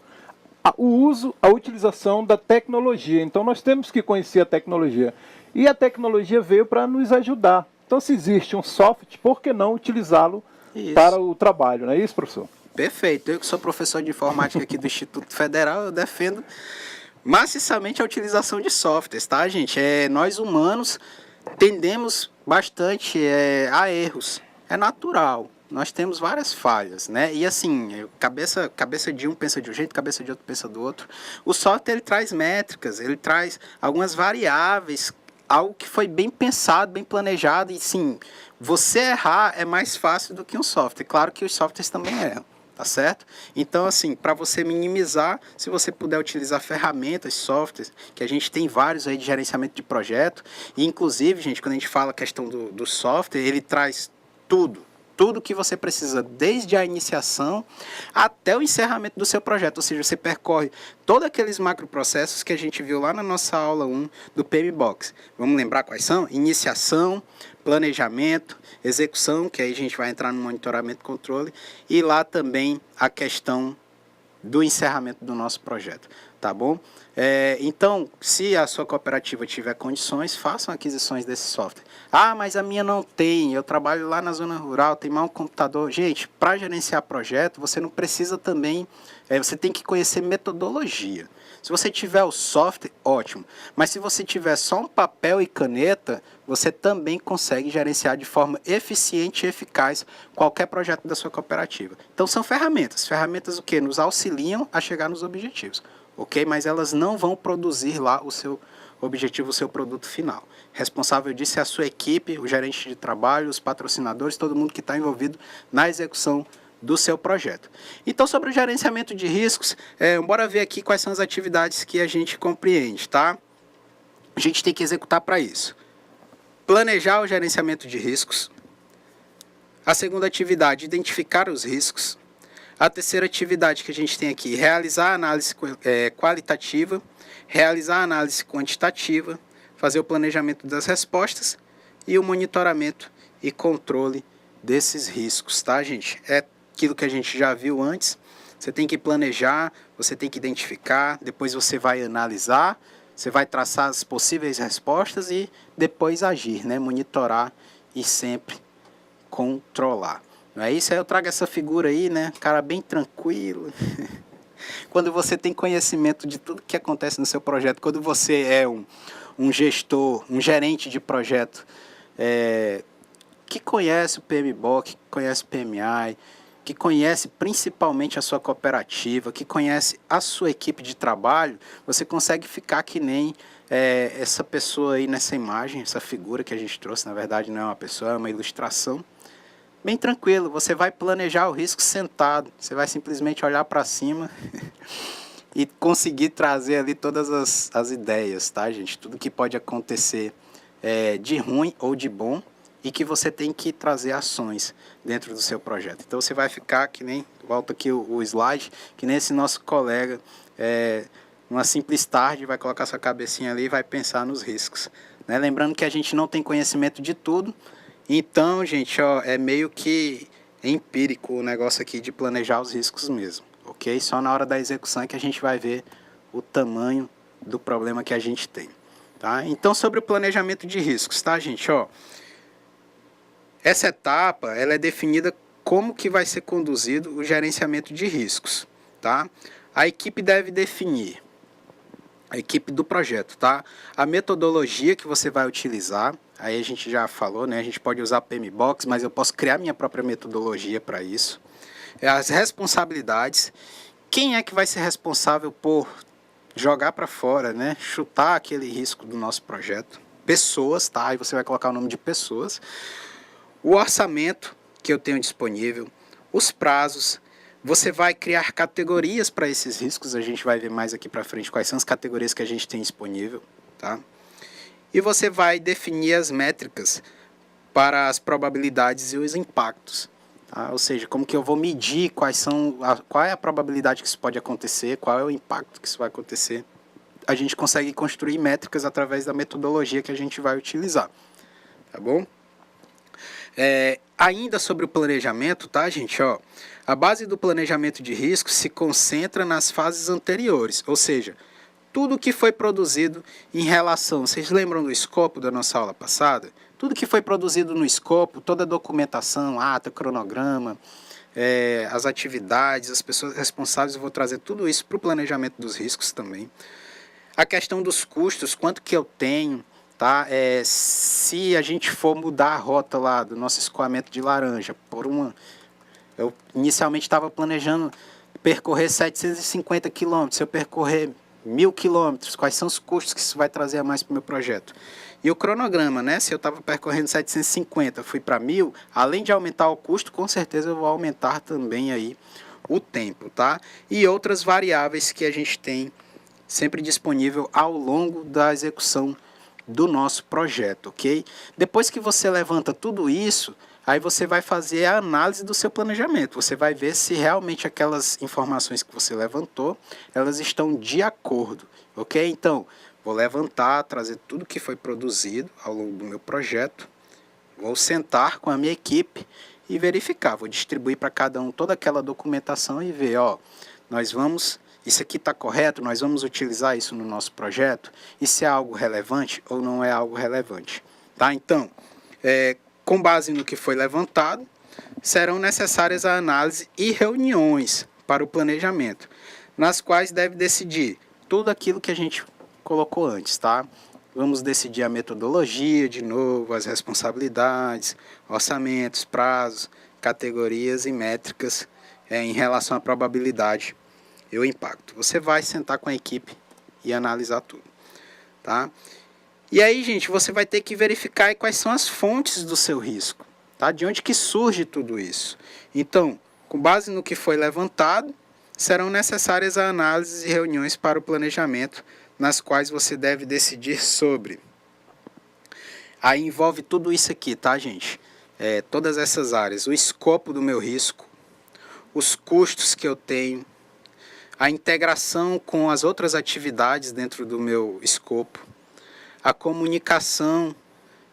Speaker 3: a utilização da tecnologia. Então, nós temos que conhecer a tecnologia. E a tecnologia veio para nos ajudar. Então, se existe um software, por que não utilizá-lo para o trabalho? Não é isso, professor?
Speaker 2: Perfeito. Eu que sou professor de informática aqui do Instituto Federal, eu defendo maciçamente a utilização de softwares, tá, gente? Nós humanos tendemos bastante a erros. É natural. nós temos várias falhas, né? E assim, cabeça de um pensa de um jeito, cabeça de outro pensa do outro. O software, ele traz métricas, ele traz algumas variáveis, algo que foi bem pensado, bem planejado, e sim, você errar é mais fácil do que um software. Claro que os softwares também erram, tá certo? Então, assim, para você minimizar, se você puder utilizar ferramentas, softwares, que a gente tem vários aí de gerenciamento de projeto, e inclusive, gente, quando a gente fala a questão do software, ele traz tudo que você precisa, desde a iniciação até o encerramento do seu projeto. Ou seja, você percorre todos aqueles macroprocessos que a gente viu lá na nossa aula 1 do PMBOK. Vamos lembrar quais são? Iniciação, planejamento, execução, que aí a gente vai entrar no monitoramento e controle, e lá também a questão do encerramento do nosso projeto, tá bom? Então, se a sua cooperativa tiver condições, façam aquisições desse software. Ah, mas a minha não tem, eu trabalho lá na zona rural, tem mal um computador. Gente, para gerenciar projeto, você não precisa também, você tem que conhecer metodologia. Se você tiver o software, ótimo. Mas se você tiver só um papel e caneta, você também consegue gerenciar de forma eficiente e eficaz qualquer projeto da sua cooperativa. Então são ferramentas. Ferramentas o quê? Nos auxiliam a chegar nos objetivos. Ok? Mas elas não vão produzir lá o seu objetivo, o seu produto final. Responsável disso é a sua equipe, o gerente de trabalho, os patrocinadores, todo mundo que está envolvido na execução do seu projeto. Então, sobre o gerenciamento de riscos, bora ver aqui quais são as atividades que a gente compreende, tá? A gente tem que executar para isso. Planejar o gerenciamento de riscos. A segunda atividade, identificar os riscos. A terceira atividade que a gente tem aqui, realizar a análise qualitativa, realizar a análise quantitativa, fazer o planejamento das respostas e o monitoramento e controle desses riscos, tá, gente? É aquilo que a gente já viu antes. Você tem que planejar, você tem que identificar, depois você vai analisar, você vai traçar as possíveis respostas e depois agir, né? Monitorar e sempre controlar. Não é isso? Aí eu trago essa figura aí, né? Cara bem tranquilo. Quando você tem conhecimento de tudo que acontece no seu projeto, quando você é um gestor, um gerente de projeto que conhece o PMBOK, que conhece o PMI, que conhece principalmente a sua cooperativa, que conhece a sua equipe de trabalho, você consegue ficar que nem essa pessoa aí nessa imagem, essa figura que a gente trouxe, na verdade não é uma pessoa, é uma ilustração. Bem tranquilo, você vai planejar o risco sentado, você vai simplesmente olhar para cima e conseguir trazer ali todas as ideias, tá, gente? Tudo que pode acontecer de ruim ou de bom e que você tem que trazer ações dentro do seu projeto. Então você vai ficar que nem, volta aqui o slide, que nem esse nosso colega, uma simples tarde, vai colocar sua cabecinha ali e vai pensar nos riscos, né? Lembrando que a gente não tem conhecimento de tudo, então, gente, ó, é meio que empírico o negócio aqui de planejar os riscos mesmo, ok? Só na hora da execução é que a gente vai ver o tamanho do problema que a gente tem, tá? Então, sobre o planejamento de riscos, tá, gente? Ó, essa etapa, ela é definida como que vai ser conduzido o gerenciamento de riscos, tá? A equipe deve definir, a equipe do projeto, tá? A metodologia que você vai utilizar, aí a gente já falou, né? A gente pode usar PMBOK, mas eu posso criar minha própria metodologia para isso. As responsabilidades, quem é que vai ser responsável por jogar para fora, né? Chutar aquele risco do nosso projeto? Pessoas, tá? Aí você vai colocar o nome de pessoas. O orçamento que eu tenho disponível, os prazos. Você vai criar categorias para esses riscos, a gente vai ver mais aqui para frente quais são as categorias que a gente tem disponível, tá? E você vai definir as métricas para as probabilidades e os impactos, tá? Ou seja, como que eu vou medir qual é a probabilidade que isso pode acontecer, qual é o impacto que isso vai acontecer. A gente consegue construir métricas através da metodologia que a gente vai utilizar, tá bom? Ainda sobre o planejamento, tá, gente? Ó, a base do planejamento de risco se concentra nas fases anteriores, ou seja, tudo que foi produzido em relação... Vocês lembram do escopo da nossa aula passada? Tudo que foi produzido no escopo, toda a documentação, ata, cronograma, as atividades, as pessoas responsáveis, eu vou trazer tudo isso para o planejamento dos riscos também. A questão dos custos, quanto que eu tenho, tá? Se a gente for mudar a rota lá do nosso escoamento de laranja eu inicialmente estava planejando percorrer 750 quilômetros. Se eu percorrer 1.000 quilômetros, quais são os custos que isso vai trazer a mais para o meu projeto? E o cronograma, né? Se eu estava percorrendo 750, fui para 1.000, além de aumentar o custo, com certeza eu vou aumentar também aí o tempo, tá? E outras variáveis que a gente tem sempre disponível ao longo da execução do nosso projeto, ok? Depois que você levanta tudo isso, aí você vai fazer a análise do seu planejamento. Você vai ver se realmente aquelas informações que você levantou, elas estão de acordo, ok? Então, vou levantar, trazer tudo que foi produzido ao longo do meu projeto, vou sentar com a minha equipe e verificar. Vou distribuir para cada um toda aquela documentação e ver, ó, isso aqui está correto, nós vamos utilizar isso no nosso projeto, isso é algo relevante ou não é algo relevante, tá? Então, com base no que foi levantado, serão necessárias a análise e reuniões para o planejamento, nas quais deve decidir tudo aquilo que a gente colocou antes, tá? Vamos decidir a metodologia, de novo, as responsabilidades, orçamentos, prazos, categorias e métricas em relação à probabilidade e o impacto. Você vai sentar com a equipe e analisar tudo, tá? E aí, gente, você vai ter que verificar quais são as fontes do seu risco, tá? De onde que surge tudo isso. Então, com base no que foi levantado, serão necessárias a análises e reuniões para o planejamento, nas quais você deve decidir sobre. Aí envolve tudo isso aqui, tá, gente? Todas essas áreas, o escopo do meu risco, os custos que eu tenho, a integração com as outras atividades dentro do meu escopo, a comunicação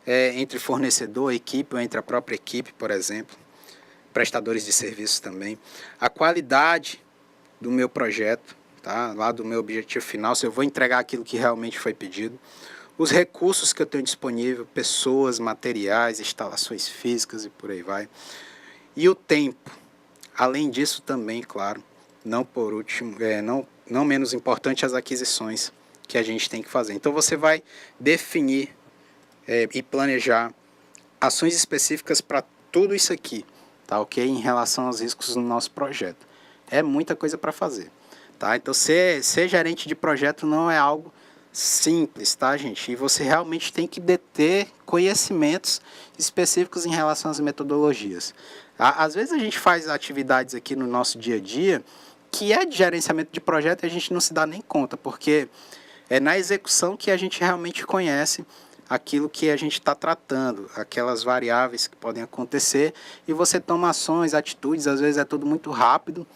Speaker 2: entre fornecedor, equipe, ou entre a própria equipe, por exemplo, prestadores de serviços também, a qualidade do meu projeto, tá? Lá do meu objetivo final, se eu vou entregar aquilo que realmente foi pedido, os recursos que eu tenho disponível, pessoas, materiais, instalações físicas e por aí vai, e o tempo. Além disso também, claro, não por último, não menos importante, as aquisições que a gente tem que fazer. Então você vai definir e planejar ações específicas para tudo isso aqui, tá, ok? Em relação aos riscos no nosso projeto. É muita coisa para fazer, tá? Então ser gerente de projeto não é algo simples, tá, gente? E você realmente tem que deter conhecimentos específicos em relação às metodologias. Às vezes a gente faz atividades aqui no nosso dia a dia que é de gerenciamento de projeto e a gente não se dá nem conta, porque é na execução que a gente realmente conhece aquilo que a gente está tratando, aquelas variáveis que podem acontecer, e você toma ações, atitudes, às vezes é tudo muito rápido,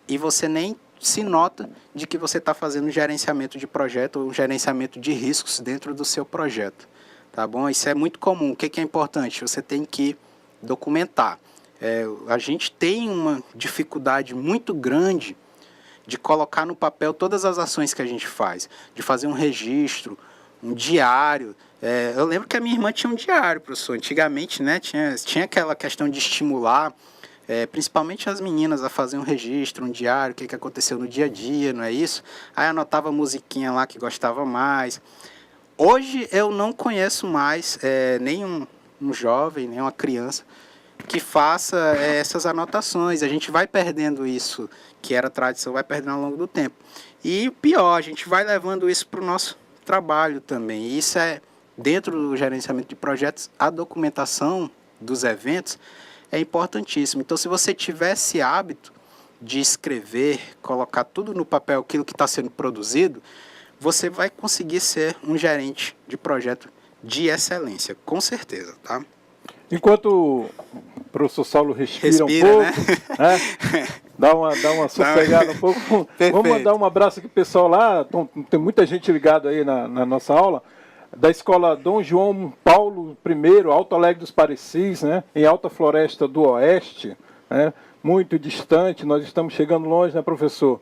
Speaker 2: e você nem se nota de que você está fazendo um gerenciamento de projeto ou um gerenciamento de riscos dentro do seu projeto, tá bom? Isso é muito comum. O que é importante? Você tem que documentar. A gente tem uma dificuldade muito grande de colocar no papel todas as ações que a gente faz, de fazer um registro, um diário. Eu lembro que a minha irmã tinha um diário, professor, antigamente, né, tinha aquela questão de estimular, principalmente as meninas, a fazer um registro, um diário, o que aconteceu no dia a dia, não é isso? Aí anotava a musiquinha lá que gostava mais. Hoje eu não conheço mais nenhum jovem, nem uma criança que faça essas anotações. A gente vai perdendo isso, que era tradição, vai perdendo ao longo do tempo. E pior, a gente vai levando isso para o nosso trabalho também. E isso dentro do gerenciamento de projetos, a documentação dos eventos é importantíssimo. Então, se você tiver esse hábito de escrever, colocar tudo no papel, aquilo que está sendo produzido, você vai conseguir ser um gerente de projeto de excelência, com certeza, tá?
Speaker 3: Enquanto o professor Saulo respira um pouco, né? Dá uma sossegada um pouco. Vamos mandar um abraço aqui, pessoal, lá. Tem muita gente ligada aí na nossa aula, da escola Dom João Paulo I, Alto Alegre dos Parecis, né? Em Alta Floresta do Oeste, né? Muito distante, nós estamos chegando longe, né, professor?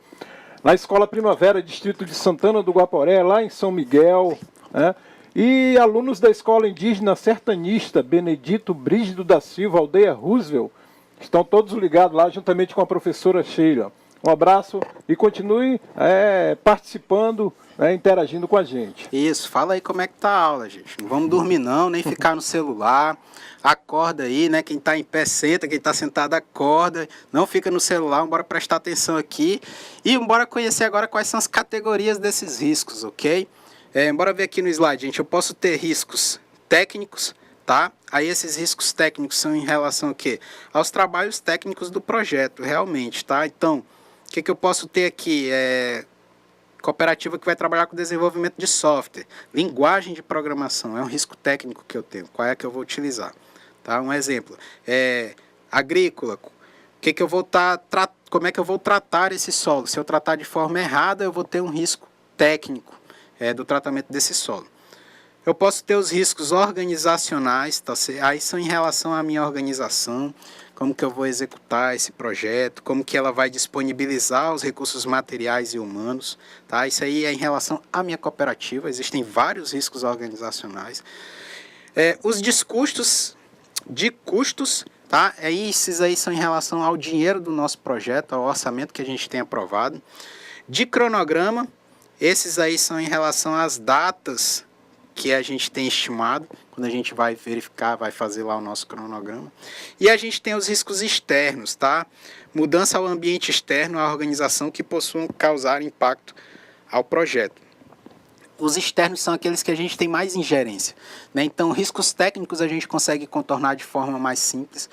Speaker 3: Na Escola Primavera, distrito de Santana do Guaporé, lá em São Miguel, né? E alunos da Escola Indígena Sertanista Benedito Brígido da Silva, Aldeia Roosevelt, estão todos ligados lá, juntamente com a professora Sheila. Um abraço e continue participando, interagindo com a gente.
Speaker 2: Isso, fala aí como é que tá a aula, gente. Não vamos dormir não, nem ficar no celular. Acorda aí, né? Quem tá em pé senta, quem tá sentado acorda. Não fica no celular, bora prestar atenção aqui. E bora conhecer agora quais são as categorias desses riscos, ok? Bora ver aqui no slide, gente. Eu posso ter riscos técnicos, tá? Aí esses riscos técnicos são em relação ao quê? Aos trabalhos técnicos do projeto, realmente, tá? Então, o que eu posso ter aqui? Cooperativa que vai trabalhar com desenvolvimento de software, linguagem de programação, é um risco técnico que eu tenho. Qual é que eu vou utilizar? Tá? Um exemplo, agrícola, como é que eu vou tratar esse solo? Se eu tratar de forma errada, eu vou ter um risco técnico do tratamento desse solo. Eu posso ter os riscos organizacionais, tá? Aí são em relação à minha organização, como que eu vou executar esse projeto, como que ela vai disponibilizar os recursos materiais e humanos, tá? Isso aí é em relação à minha cooperativa, existem vários riscos organizacionais. Os descustos de custos, tá? Esses aí são em relação ao dinheiro do nosso projeto, ao orçamento que a gente tem aprovado. De cronograma, esses aí são em relação às datas que a gente tem estimado, quando a gente vai verificar, vai fazer lá o nosso cronograma. E a gente tem os riscos externos, tá? Mudança ao ambiente externo, à organização que possuam causar impacto ao projeto. Os externos são aqueles que a gente tem mais ingerência, né? Então, riscos técnicos a gente consegue contornar de forma mais simples.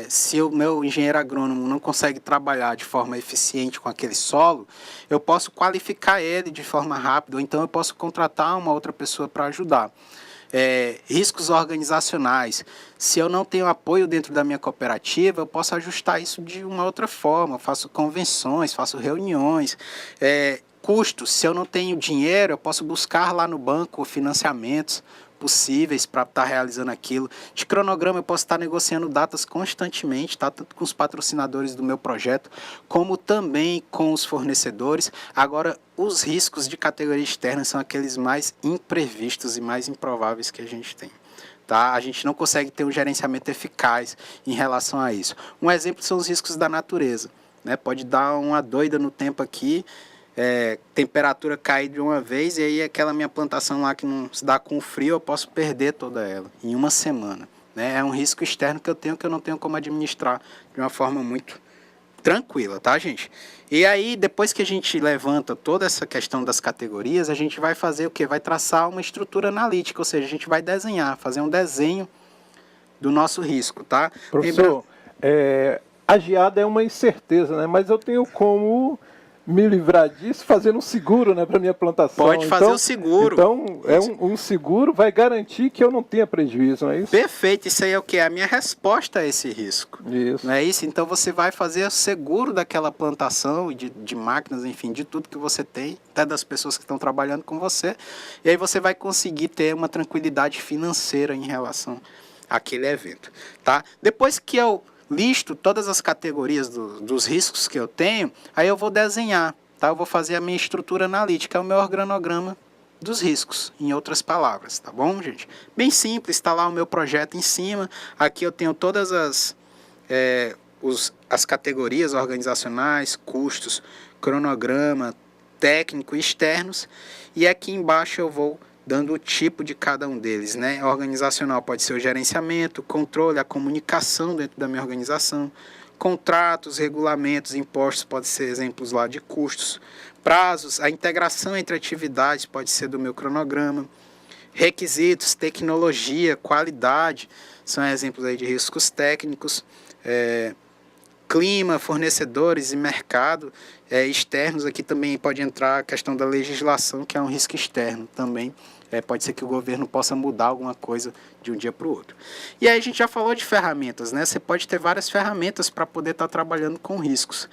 Speaker 2: Se o meu engenheiro agrônomo não consegue trabalhar de forma eficiente com aquele solo, eu posso qualificar ele de forma rápida, ou então eu posso contratar uma outra pessoa para ajudar. Riscos organizacionais. Se eu não tenho apoio dentro da minha cooperativa, eu posso ajustar isso de uma outra forma. Eu faço convenções, faço reuniões. Custos, se eu não tenho dinheiro, eu posso buscar lá no banco financiamentos possíveis para estar realizando aquilo. De cronograma, eu posso estar negociando datas constantemente, tá? Tanto com os patrocinadores do meu projeto, como também com os fornecedores. Agora, os riscos de categoria externa são aqueles mais imprevistos e mais improváveis que a gente tem. Tá? A gente não consegue ter um gerenciamento eficaz em relação a isso. Um exemplo são os riscos da natureza, né? Pode dar uma doida no tempo aqui, temperatura cair de uma vez e aí aquela minha plantação lá que não se dá com frio, eu posso perder toda ela em uma semana, né? É um risco externo que eu não tenho como administrar de uma forma muito tranquila, tá, gente? E aí, depois que a gente levanta toda essa questão das categorias, a gente vai fazer o quê? Vai traçar uma estrutura analítica, ou seja, a gente vai desenhar, fazer um desenho do nosso risco, tá?
Speaker 3: Professor, a geada é uma incerteza, né? Mas eu tenho como me livrar disso fazendo um seguro, né, para minha plantação.
Speaker 2: Pode fazer o seguro.
Speaker 3: Então, um seguro vai garantir que eu não tenha prejuízo, não é isso?
Speaker 2: Perfeito, isso aí é o que? A minha resposta a esse risco.
Speaker 3: Isso.
Speaker 2: Não é isso? Então você vai fazer o seguro daquela plantação, de máquinas, enfim, de tudo que você tem, até das pessoas que estão trabalhando com você, e aí você vai conseguir ter uma tranquilidade financeira em relação àquele evento, tá? Depois que eu listo todas as categorias dos riscos que eu tenho, aí eu vou desenhar, tá? Eu vou fazer a minha estrutura analítica, é o meu organograma dos riscos, em outras palavras, tá bom, gente? Bem simples, está lá o meu projeto em cima, aqui eu tenho todas as categorias organizacionais, custos, cronograma, técnico e externos, e aqui embaixo eu vou dando o tipo de cada um deles, né? Organizacional pode ser o gerenciamento, controle, a comunicação dentro da minha organização, contratos, regulamentos, impostos, pode ser exemplos lá de custos, prazos, a integração entre atividades pode ser do meu cronograma, requisitos, tecnologia, qualidade, são exemplos aí de riscos técnicos, clima, fornecedores e mercado externos, aqui também pode entrar a questão da legislação, que é um risco externo também. Pode ser que o governo possa mudar alguma coisa de um dia para o outro. E aí a gente já falou de ferramentas, né? Você pode ter várias ferramentas para poder estar trabalhando com riscos.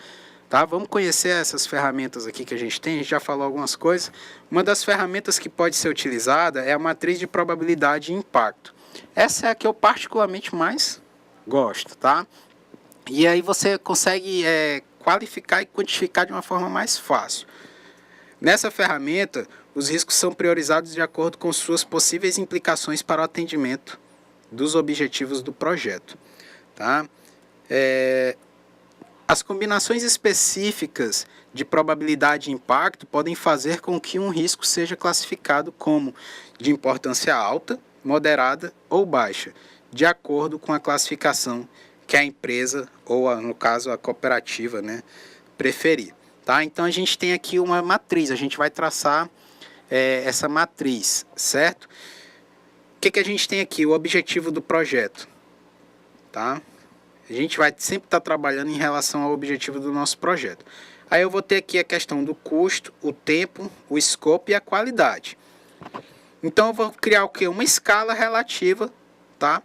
Speaker 2: Tá? Vamos conhecer essas ferramentas aqui que a gente tem, a gente já falou algumas coisas. Uma das ferramentas que pode ser utilizada é a matriz de probabilidade e impacto. Essa é a que eu particularmente mais gosto, tá? E aí você consegue qualificar e quantificar de uma forma mais fácil. Nessa ferramenta, os riscos são priorizados de acordo com suas possíveis implicações para o atendimento dos objetivos do projeto. Tá? As combinações específicas de probabilidade e impacto podem fazer com que um risco seja classificado como de importância alta, moderada ou baixa, de acordo com a classificação que a empresa, ou no caso a cooperativa, né, preferir. Tá? Então a gente tem aqui uma matriz, a gente vai traçar essa matriz, certo? O que a gente tem aqui? O objetivo do projeto. Tá? A gente vai sempre estar trabalhando em relação ao objetivo do nosso projeto. Aí eu vou ter aqui a questão do custo, o tempo, o escopo e a qualidade. Então eu vou criar o quê? Uma escala relativa, tá?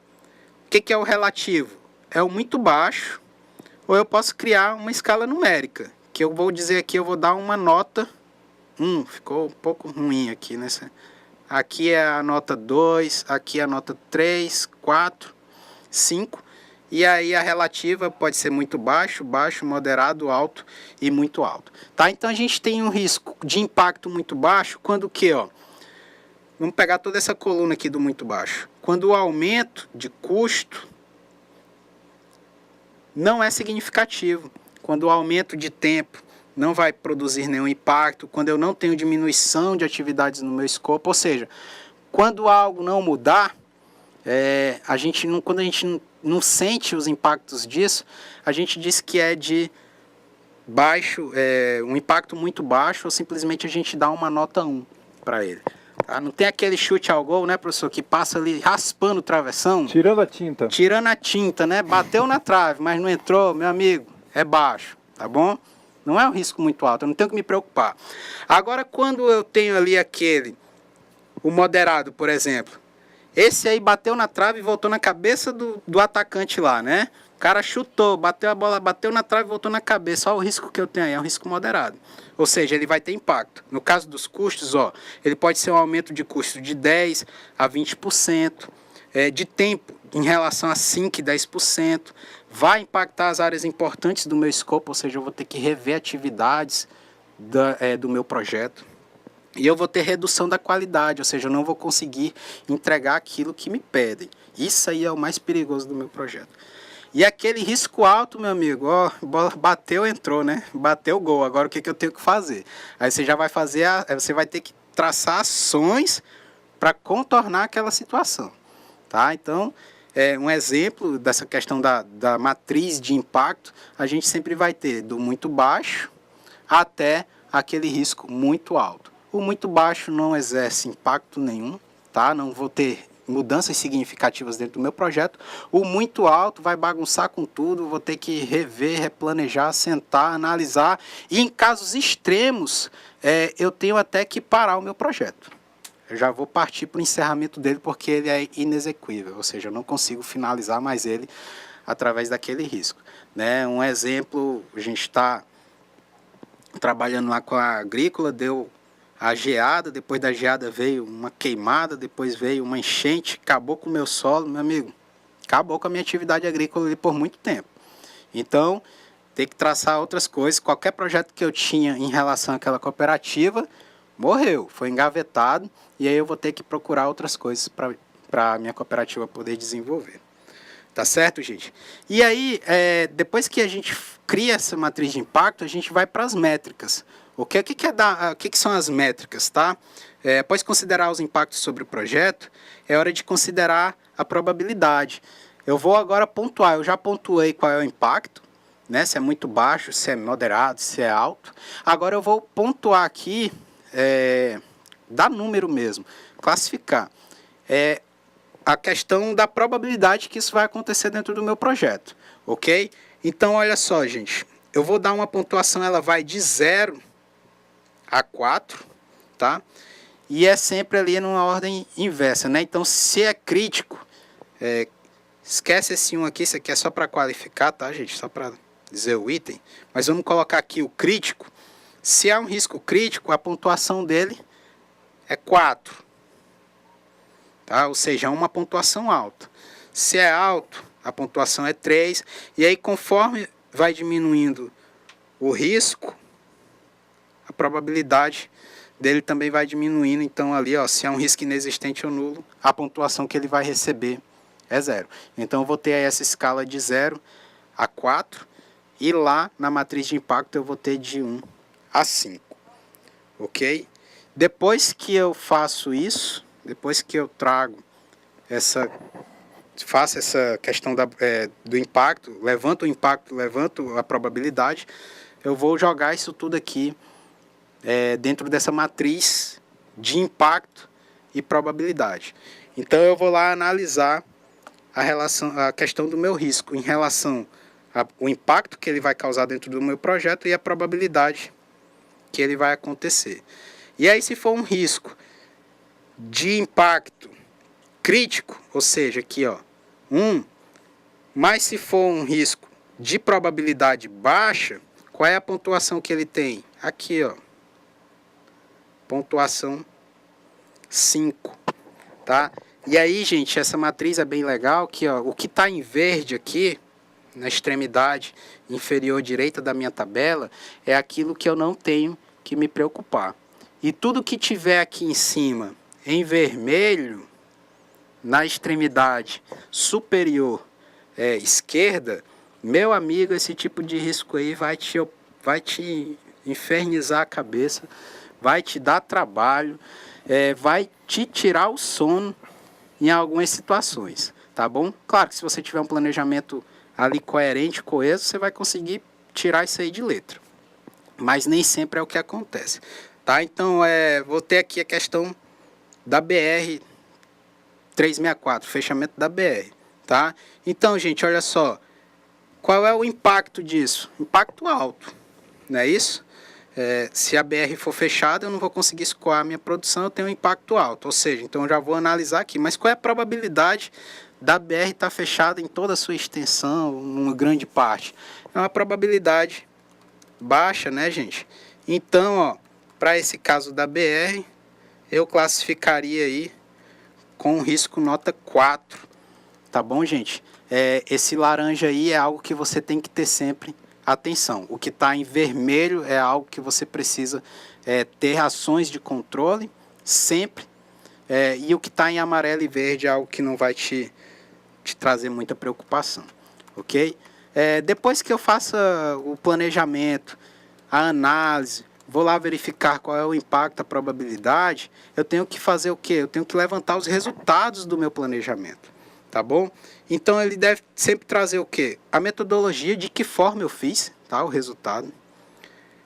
Speaker 2: O que é o relativo? É o muito baixo, ou eu posso criar uma escala numérica, que eu vou dizer aqui, eu vou dar uma nota 1, ficou um pouco ruim aqui nessa. Aqui é a nota 2, aqui é a nota 3, 4, 5. E aí a relativa pode ser muito baixo, baixo, moderado, alto e muito alto. Tá? Então a gente tem um risco de impacto muito baixo quando o quê? Ó? Vamos pegar toda essa coluna aqui do muito baixo. Quando o aumento de custo não é significativo. Quando o aumento de tempo não vai produzir nenhum impacto. Quando eu não tenho diminuição de atividades no meu escopo. Ou seja, quando algo não mudar, quando a gente não sente os impactos disso, a gente diz que é de baixo, um impacto muito baixo, ou simplesmente a gente dá uma nota 1 para ele. Tá? Não tem aquele chute ao gol, né, professor, que passa ali raspando o travessão.
Speaker 3: Tirando a tinta.
Speaker 2: Tirando a tinta, né? Bateu na trave, mas não entrou, meu amigo, é baixo, tá bom? Não é um risco muito alto, eu não tenho que me preocupar. Agora, quando eu tenho ali o moderado, por exemplo, esse aí bateu na trave e voltou na cabeça do atacante lá, né? O cara chutou, bateu a bola, bateu na trave e voltou na cabeça. Olha o risco que eu tenho aí, é um risco moderado. Ou seja, ele vai ter impacto. No caso dos custos, ó, ele pode ser um aumento de custo de 10% a 20%. De tempo, em relação a 5% e 10%. Vai impactar as áreas importantes do meu escopo, ou seja, eu vou ter que rever atividades do meu projeto. E eu vou ter redução da qualidade, ou seja, eu não vou conseguir entregar aquilo que me pedem. Isso aí é o mais perigoso do meu projeto. E aquele risco alto, meu amigo, ó, bola bateu, entrou, né? Bateu o gol, agora o que eu tenho que fazer? Aí você já vai fazer, você vai ter que traçar ações para contornar aquela situação, tá? Então, um exemplo dessa questão da matriz de impacto, a gente sempre vai ter do muito baixo até aquele risco muito alto. O muito baixo não exerce impacto nenhum, tá? Não vou ter mudanças significativas dentro do meu projeto. O muito alto vai bagunçar com tudo, vou ter que rever, replanejar, sentar, analisar. E em casos extremos, eu tenho até que parar o meu projeto. Eu já vou partir para o encerramento dele porque ele é inexequível, ou seja, eu não consigo finalizar mais ele através daquele risco, né? Um exemplo, a gente está trabalhando lá com a agrícola, deu a geada, depois da geada veio uma queimada, depois veio uma enchente, acabou com o meu solo, meu amigo, acabou com a minha atividade agrícola ali por muito tempo. Então, tem que traçar outras coisas. Qualquer projeto que eu tinha em relação àquela cooperativa, morreu, foi engavetado, e aí eu vou ter que procurar outras coisas para a minha cooperativa poder desenvolver. Tá certo, gente? E aí, depois que a gente cria essa matriz de impacto, a gente vai para as métricas. O que são as métricas, tá? Após considerar os impactos sobre o projeto, é hora de considerar a probabilidade. Eu vou agora pontuar, eu já pontuei qual é o impacto, né? Se é muito baixo, se é moderado, se é alto. Agora eu vou pontuar aqui, dar número mesmo, classificar. A questão da probabilidade que isso vai acontecer dentro do meu projeto, ok? Então, olha só, gente, eu vou dar uma pontuação, ela vai de 0 a 4, tá? E é sempre ali numa ordem inversa, né? Então, se é crítico, esquece esse 1 aqui, isso aqui é só para qualificar, tá, gente? Só para dizer o item. Mas vamos colocar aqui o crítico. Se há um risco crítico, a pontuação dele é 4. Tá? Ou seja, é uma pontuação alta. Se é alto, a pontuação é 3. E aí, conforme vai diminuindo o risco, a probabilidade dele também vai diminuindo. Então, ali, ó, se é um risco inexistente ou nulo, a pontuação que ele vai receber é 0. Então, eu vou ter aí essa escala de 0 a 4. E lá na matriz de impacto eu vou ter de 1 a 5. Ok? Depois que eu faço isso, depois que eu faço essa questão do impacto, levanto o impacto, levanto a probabilidade, eu vou jogar isso tudo aqui dentro dessa matriz de impacto e probabilidade. Então eu vou lá analisar a questão do meu risco em relação ao impacto que ele vai causar dentro do meu projeto e a probabilidade que ele vai acontecer. E aí, se for um risco de impacto crítico, ou seja, aqui, ó, 1, mas se for um risco de probabilidade baixa, qual é a pontuação que ele tem? Aqui, ó, pontuação 5, tá? E aí, gente, essa matriz é bem legal, que ó, o que está em verde aqui, na extremidade inferior direita da minha tabela, é aquilo que eu não tenho que me preocupar. E tudo que tiver aqui em cima, em vermelho, na extremidade superior esquerda, meu amigo, esse tipo de risco aí vai te infernizar a cabeça, vai te dar trabalho, vai te tirar o sono em algumas situações, tá bom? Claro que se você tiver um planejamento ali coerente, coeso, você vai conseguir tirar isso aí de letra. Mas nem sempre é o que acontece, tá? Então, vou ter aqui a questão da BR 364, fechamento da BR, tá? Então, gente, olha só, qual é o impacto disso? Impacto alto, não é isso? Se a BR for fechada, eu não vou conseguir escoar a minha produção, eu tenho um impacto alto, ou seja, então eu já vou analisar aqui, mas qual é a probabilidade da BR estar fechada em toda a sua extensão, uma grande parte? É uma probabilidade baixa, né, gente? Então, ó, para esse caso da BR, eu classificaria aí com risco nota 4, tá bom, gente? Esse laranja aí é algo que você tem que ter sempre atenção. O que está em vermelho é algo que você precisa ter ações de controle sempre, e o que está em amarelo e verde é algo que não vai te trazer muita preocupação, ok? Depois que eu faça o planejamento, a análise, vou lá verificar qual é o impacto, a probabilidade, eu tenho que fazer o quê? Eu tenho que levantar os resultados do meu planejamento, tá bom? Então, ele deve sempre trazer o quê? A metodologia, de que forma eu fiz, tá? O resultado.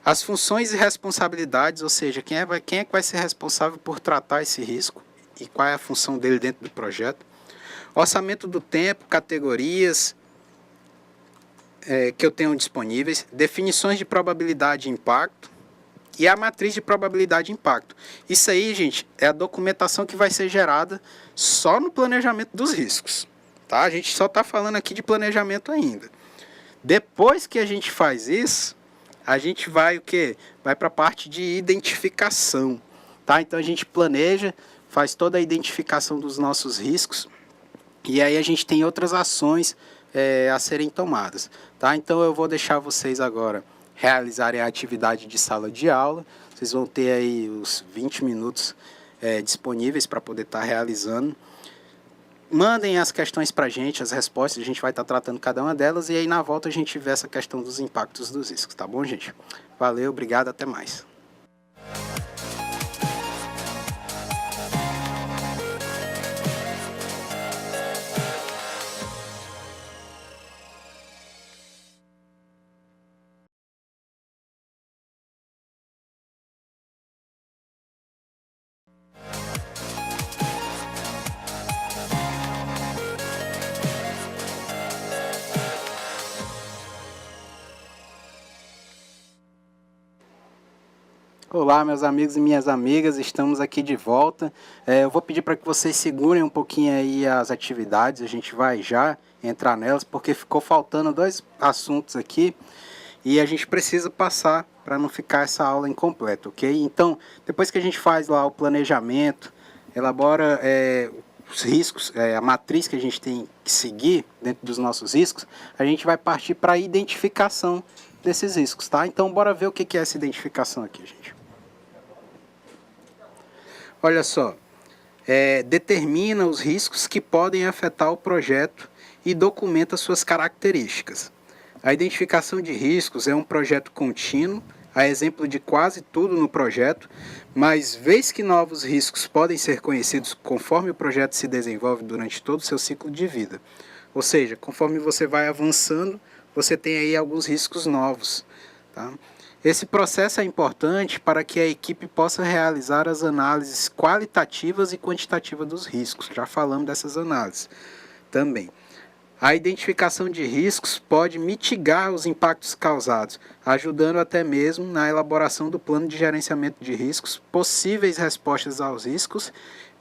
Speaker 2: As funções e responsabilidades, ou seja, quem é que vai ser responsável por tratar esse risco e qual é a função dele dentro do projeto. Orçamento do tempo, categorias que eu tenho disponíveis, definições de probabilidade e impacto e a matriz de probabilidade e impacto. Isso aí, gente, é a documentação que vai ser gerada só no planejamento dos riscos. Tá? A gente só está falando aqui de planejamento ainda. Depois que a gente faz isso, a gente vai o quê? Vai para a parte de identificação. Tá? Então a gente planeja, faz toda a identificação dos nossos riscos e aí a gente tem outras ações a serem tomadas. Tá? Então eu vou deixar vocês agora realizarem a atividade de sala de aula. Vocês vão ter aí os 20 minutos disponíveis para poder estar realizando. Mandem as questões para a gente, as respostas, a gente vai estar tratando cada uma delas e aí na volta a gente vê essa questão dos impactos dos riscos, tá bom, gente? Valeu, obrigado, até mais. Olá, meus amigos e minhas amigas, estamos aqui de volta. Eu vou pedir para que vocês segurem um pouquinho aí as atividades, a gente vai já entrar nelas, porque ficou faltando 2 assuntos aqui e a gente precisa passar para não ficar essa aula incompleta, ok? Então, depois que a gente faz lá o planejamento, elabora os riscos, a matriz que a gente tem que seguir dentro dos nossos riscos, a gente vai partir para a identificação desses riscos, tá? Então, bora ver o que é essa identificação aqui, gente. Olha só, determina os riscos que podem afetar o projeto e documenta suas características. A identificação de riscos é um projeto contínuo, a exemplo de quase tudo no projeto, mas vez que novos riscos podem ser conhecidos conforme o projeto se desenvolve durante todo o seu ciclo de vida. Ou seja, conforme você vai avançando, você tem aí alguns riscos novos. Tá? Esse processo é importante para que a equipe possa realizar as análises qualitativas e quantitativas dos riscos. Já falamos dessas análises também. A identificação de riscos pode mitigar os impactos causados, ajudando até mesmo na elaboração do plano de gerenciamento de riscos, possíveis respostas aos riscos,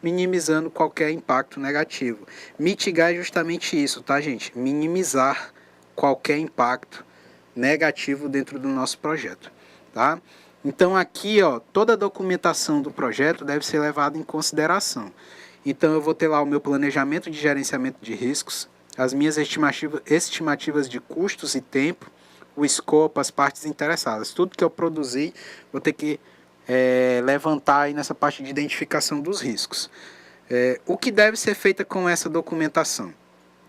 Speaker 2: minimizando qualquer impacto negativo. Mitigar é justamente isso, tá, gente? Minimizar qualquer impacto negativo dentro do nosso projeto, tá? Então aqui, ó, toda a documentação do projeto deve ser levada em consideração. Então eu vou ter lá o meu planejamento de gerenciamento de riscos, as minhas estimativas de custos e tempo, o escopo, as partes interessadas. Tudo que eu produzi, vou ter que levantar aí nessa parte de identificação dos riscos. O que deve ser feito com essa documentação?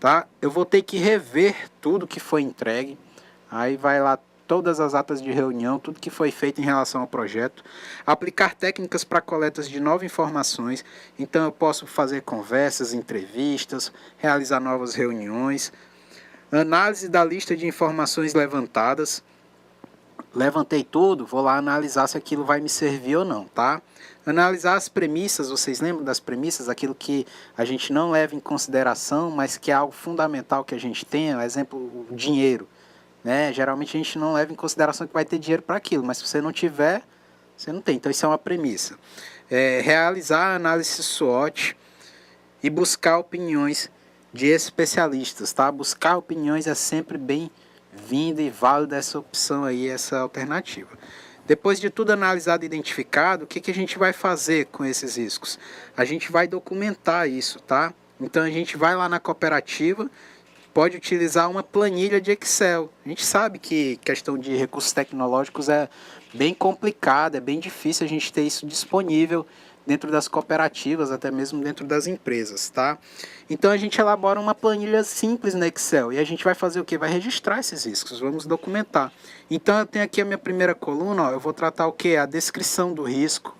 Speaker 2: Tá? Eu vou ter que rever tudo que foi entregue, aí vai lá todas as atas de reunião, tudo que foi feito em relação ao projeto, aplicar técnicas para coletas de novas informações, então eu posso fazer conversas, entrevistas, realizar novas reuniões, análise da lista de informações levantadas, levantei tudo, vou lá analisar se aquilo vai me servir ou não, tá? Analisar as premissas, vocês lembram das premissas, aquilo que a gente não leva em consideração, mas que é algo fundamental que a gente tenha, por exemplo, o dinheiro. Né? Geralmente a gente não leva em consideração que vai ter dinheiro para aquilo, mas se você não tiver, você não tem. Então isso é uma premissa. Realizar a análise SWOT e buscar opiniões de especialistas. Tá? Buscar opiniões é sempre bem-vinda e válida essa opção aí, essa alternativa. Depois de tudo analisado e identificado, o que a gente vai fazer com esses riscos? A gente vai documentar isso, tá? Então a gente vai lá na cooperativa, pode utilizar uma planilha de Excel. A gente sabe que questão de recursos tecnológicos é bem complicada, é bem difícil a gente ter isso disponível dentro das cooperativas, até mesmo dentro das empresas, tá? Então a gente elabora uma planilha simples no Excel e a gente vai fazer o quê? Vai registrar esses riscos, vamos documentar. Então eu tenho aqui a minha primeira coluna, ó, eu vou tratar o quê? A descrição do risco,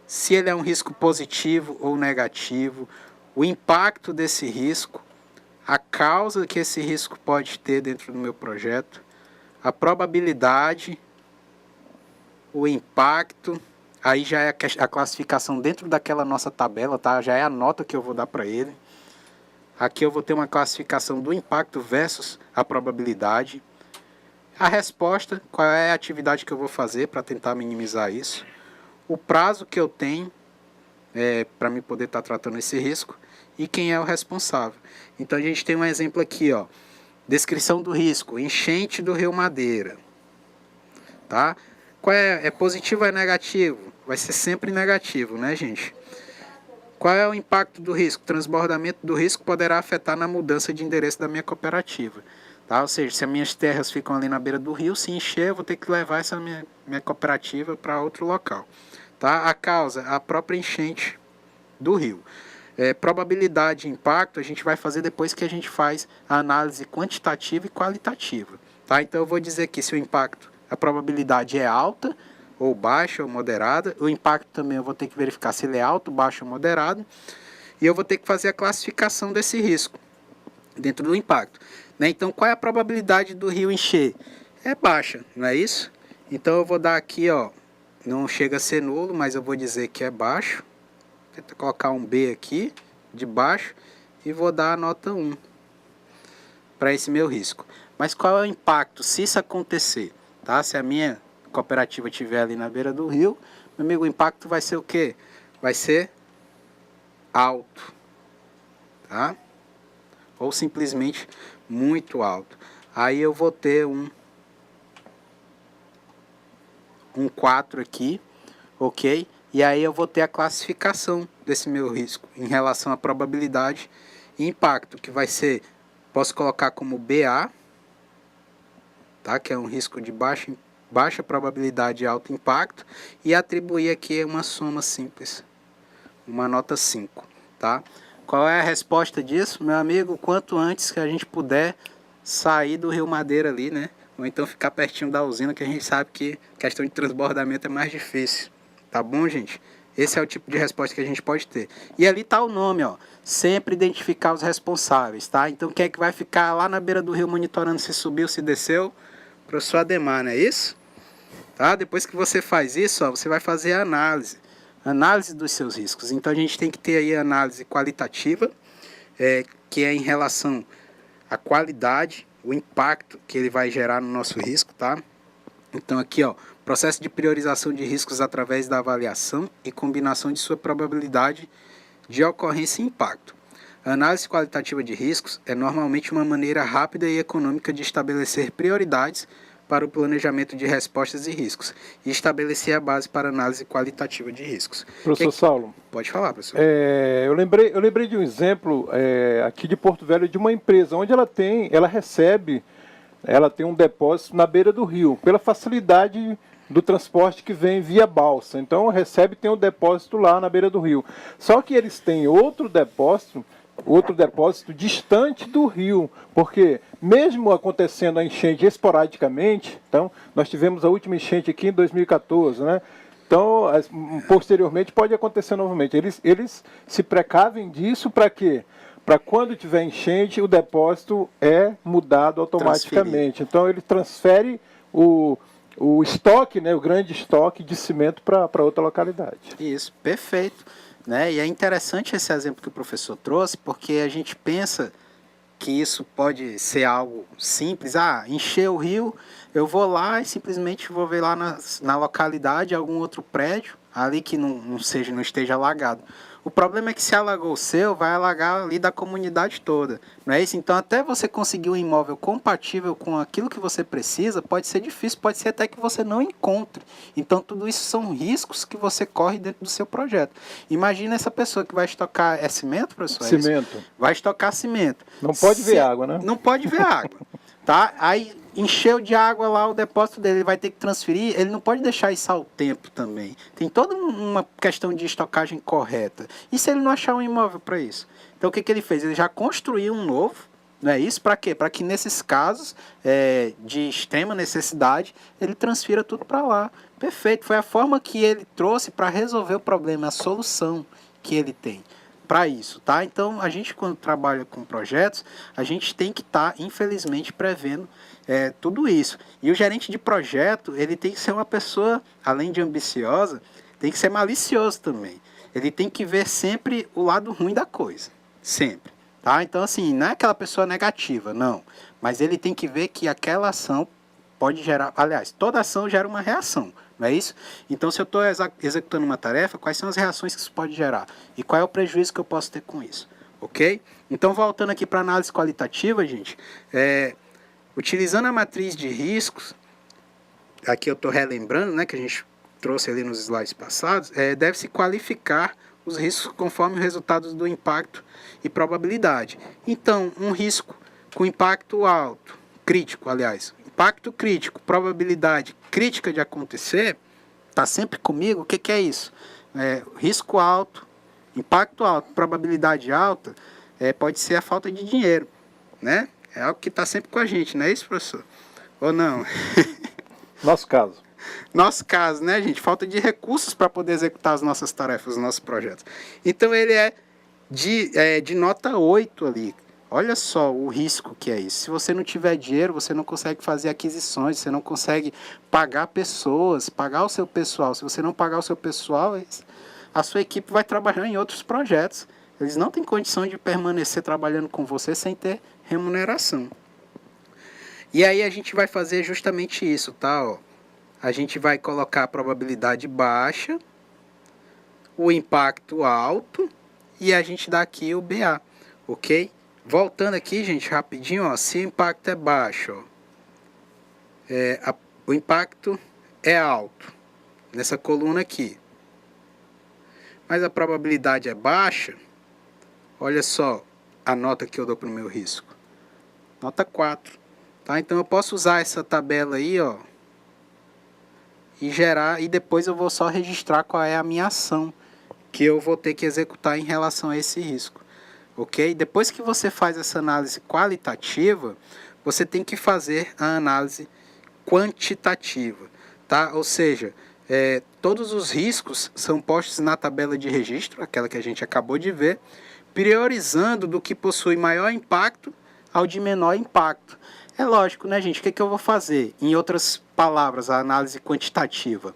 Speaker 2: se ele é um risco positivo ou negativo, o impacto desse risco, a causa que esse risco pode ter dentro do meu projeto, a probabilidade, o impacto, aí já é a classificação dentro daquela nossa tabela, tá? Já é a nota que eu vou dar para ele. Aqui eu vou ter uma classificação do impacto versus a probabilidade. A resposta, qual é a atividade que eu vou fazer para tentar minimizar isso. O prazo que eu tenho para me poder estar tratando esse risco. E quem é o responsável. Então a gente tem um exemplo aqui, ó. Descrição do risco, enchente do Rio Madeira. Tá? Qual é positivo ou é negativo? Vai ser sempre negativo, né, gente? Qual é o impacto do risco? O transbordamento do risco poderá afetar na mudança de endereço da minha cooperativa. Tá? Ou seja, se as minhas terras ficam ali na beira do rio, se encher, eu vou ter que levar essa minha cooperativa para outro local. Tá? A causa, a própria enchente do rio. Probabilidade de impacto a gente vai fazer depois que a gente faz a análise quantitativa e qualitativa. Tá? Então eu vou dizer aqui se o impacto, a probabilidade é alta, ou baixa, ou moderada. O impacto também eu vou ter que verificar se ele é alto, baixo ou moderado. E eu vou ter que fazer a classificação desse risco dentro do impacto. Né? Então qual é a probabilidade do rio encher? É baixa, não é isso? Então eu vou dar aqui, ó, não chega a ser nulo, mas eu vou dizer que é baixo. Vou colocar um B aqui, de baixo, e vou dar a nota 1 para esse meu risco. Mas qual é o impacto se isso acontecer? Tá? Se a minha cooperativa estiver ali na beira do rio, meu amigo, o impacto vai ser o quê? Vai ser alto. Tá? Ou simplesmente muito alto. Aí eu vou ter um 4 aqui, ok? E aí eu vou ter a classificação desse meu risco em relação à probabilidade e impacto, que vai ser, posso colocar como BA, tá? Que é um risco de baixa probabilidade e alto impacto, e atribuir aqui uma soma simples, uma nota 5, tá? Qual é a resposta disso? Meu amigo, quanto antes que a gente puder sair do Rio Madeira ali, né? Ou então ficar pertinho da usina, que a gente sabe que questão de transbordamento é mais difícil. Tá bom, gente? Esse é o tipo de resposta que a gente pode ter. E ali tá o nome, ó. Sempre identificar os responsáveis, tá? Então quem é que vai ficar lá na beira do rio monitorando se subiu, se desceu? Professor Ademar, não é isso? Tá? Depois que você faz isso, ó, você vai fazer a análise dos seus riscos. Então a gente tem que ter aí a análise qualitativa, que é em relação à qualidade, o impacto que ele vai gerar no nosso risco, tá? Então aqui, ó, processo de priorização de riscos através da avaliação e combinação de sua probabilidade de ocorrência e impacto. A análise qualitativa de riscos é normalmente uma maneira rápida e econômica de estabelecer prioridades para o planejamento de respostas e riscos e estabelecer a base para a análise qualitativa de riscos.
Speaker 3: Professor Saulo.
Speaker 2: Pode falar, professor.
Speaker 3: Eu lembrei de um exemplo aqui de Porto Velho de uma empresa onde ela tem um depósito na beira do rio, pela facilidade do transporte que vem via balsa. Então tem um depósito lá na beira do rio. Só que eles têm outro depósito distante do rio, porque mesmo acontecendo a enchente esporadicamente, então nós tivemos a última enchente aqui em 2014, né? Então, posteriormente pode acontecer novamente. Eles se precavem disso para quê? Para quando tiver enchente, o depósito é mudado automaticamente. Então ele transfere o estoque, né, o grande estoque de cimento para outra localidade.
Speaker 2: Isso, perfeito. Né? E é interessante esse exemplo que o professor trouxe, porque a gente pensa que isso pode ser algo simples. Encher o rio, eu vou lá e simplesmente vou ver lá na localidade algum outro prédio, ali que não esteja alagado. O problema é que se alagou o seu, vai alagar ali da comunidade toda, não é isso? Então, até você conseguir um imóvel compatível com aquilo que você precisa, pode ser difícil, pode ser até que você não encontre. Então, tudo isso são riscos que você corre dentro do seu projeto. Imagina essa pessoa que vai estocar, cimento, professor?
Speaker 3: Cimento.
Speaker 2: Vai estocar cimento.
Speaker 3: Não pode ver água, né?
Speaker 2: Não pode ver água, tá? Aí encheu de água lá o depósito dele, ele vai ter que transferir, ele não pode deixar isso ao tempo também. Tem toda uma questão de estocagem correta. E se ele não achar um imóvel para isso? Então o que ele fez? Ele já construiu um novo, não é isso? Para quê? Para que nesses casos de extrema necessidade, ele transfira tudo para lá. Perfeito, foi a forma que ele trouxe para resolver o problema, a solução que ele tem para isso, tá? Então, a gente quando trabalha com projetos, a gente tem que estar, infelizmente, prevendo tudo isso. E o gerente de projeto, ele tem que ser uma pessoa, além de ambiciosa, tem que ser malicioso também. Ele tem que ver sempre o lado ruim da coisa, sempre, tá? Então, assim, não é aquela pessoa negativa, não. Mas ele tem que ver que aquela ação pode gerar, aliás, toda ação gera uma reação, não é isso? Então, se eu estou executando uma tarefa, quais são as reações que isso pode gerar? E qual é o prejuízo que eu posso ter com isso? Ok? Então, voltando aqui para a análise qualitativa, gente, utilizando a matriz de riscos, aqui eu estou relembrando, né, que a gente trouxe ali nos slides passados, deve-se qualificar os riscos conforme os resultados do impacto e probabilidade. Então, um risco com impacto alto, crítico, aliás, impacto crítico, probabilidade crítica de acontecer, está sempre comigo. O que é isso? Risco alto, impacto alto, probabilidade alta, pode ser a falta de dinheiro, né? É algo que está sempre com a gente, não é isso, professor? Ou não?
Speaker 3: Nosso caso.
Speaker 2: Nosso caso, né, gente? Falta de recursos para poder executar as nossas tarefas, os nossos projetos. Então, ele é de nota 8 ali. Olha só o risco que é isso. Se você não tiver dinheiro, você não consegue fazer aquisições, você não consegue pagar pessoas, pagar o seu pessoal. Se você não pagar o seu pessoal, a sua equipe vai trabalhar em outros projetos. Eles não têm condição de permanecer trabalhando com você sem ter remuneração. E aí a gente vai fazer justamente isso, tá? Ó, a gente vai colocar a probabilidade baixa, o impacto alto e a gente dá aqui o BA, ok? Voltando aqui, gente, rapidinho, ó, se o impacto é baixo, ó, o impacto é alto, nessa coluna aqui. Mas a probabilidade é baixa, olha só a nota que eu dou para o meu risco. Nota 4. Tá? Então eu posso usar essa tabela aí, ó, e gerar, e depois eu vou só registrar qual é a minha ação que eu vou ter que executar em relação a esse risco. Ok? Depois que você faz essa análise qualitativa, você tem que fazer a análise quantitativa, tá? Ou seja, todos os riscos são postos na tabela de registro, aquela que a gente acabou de ver, priorizando do que possui maior impacto ao de menor impacto. É lógico, né, gente? O que eu vou fazer? Em outras palavras, a análise quantitativa.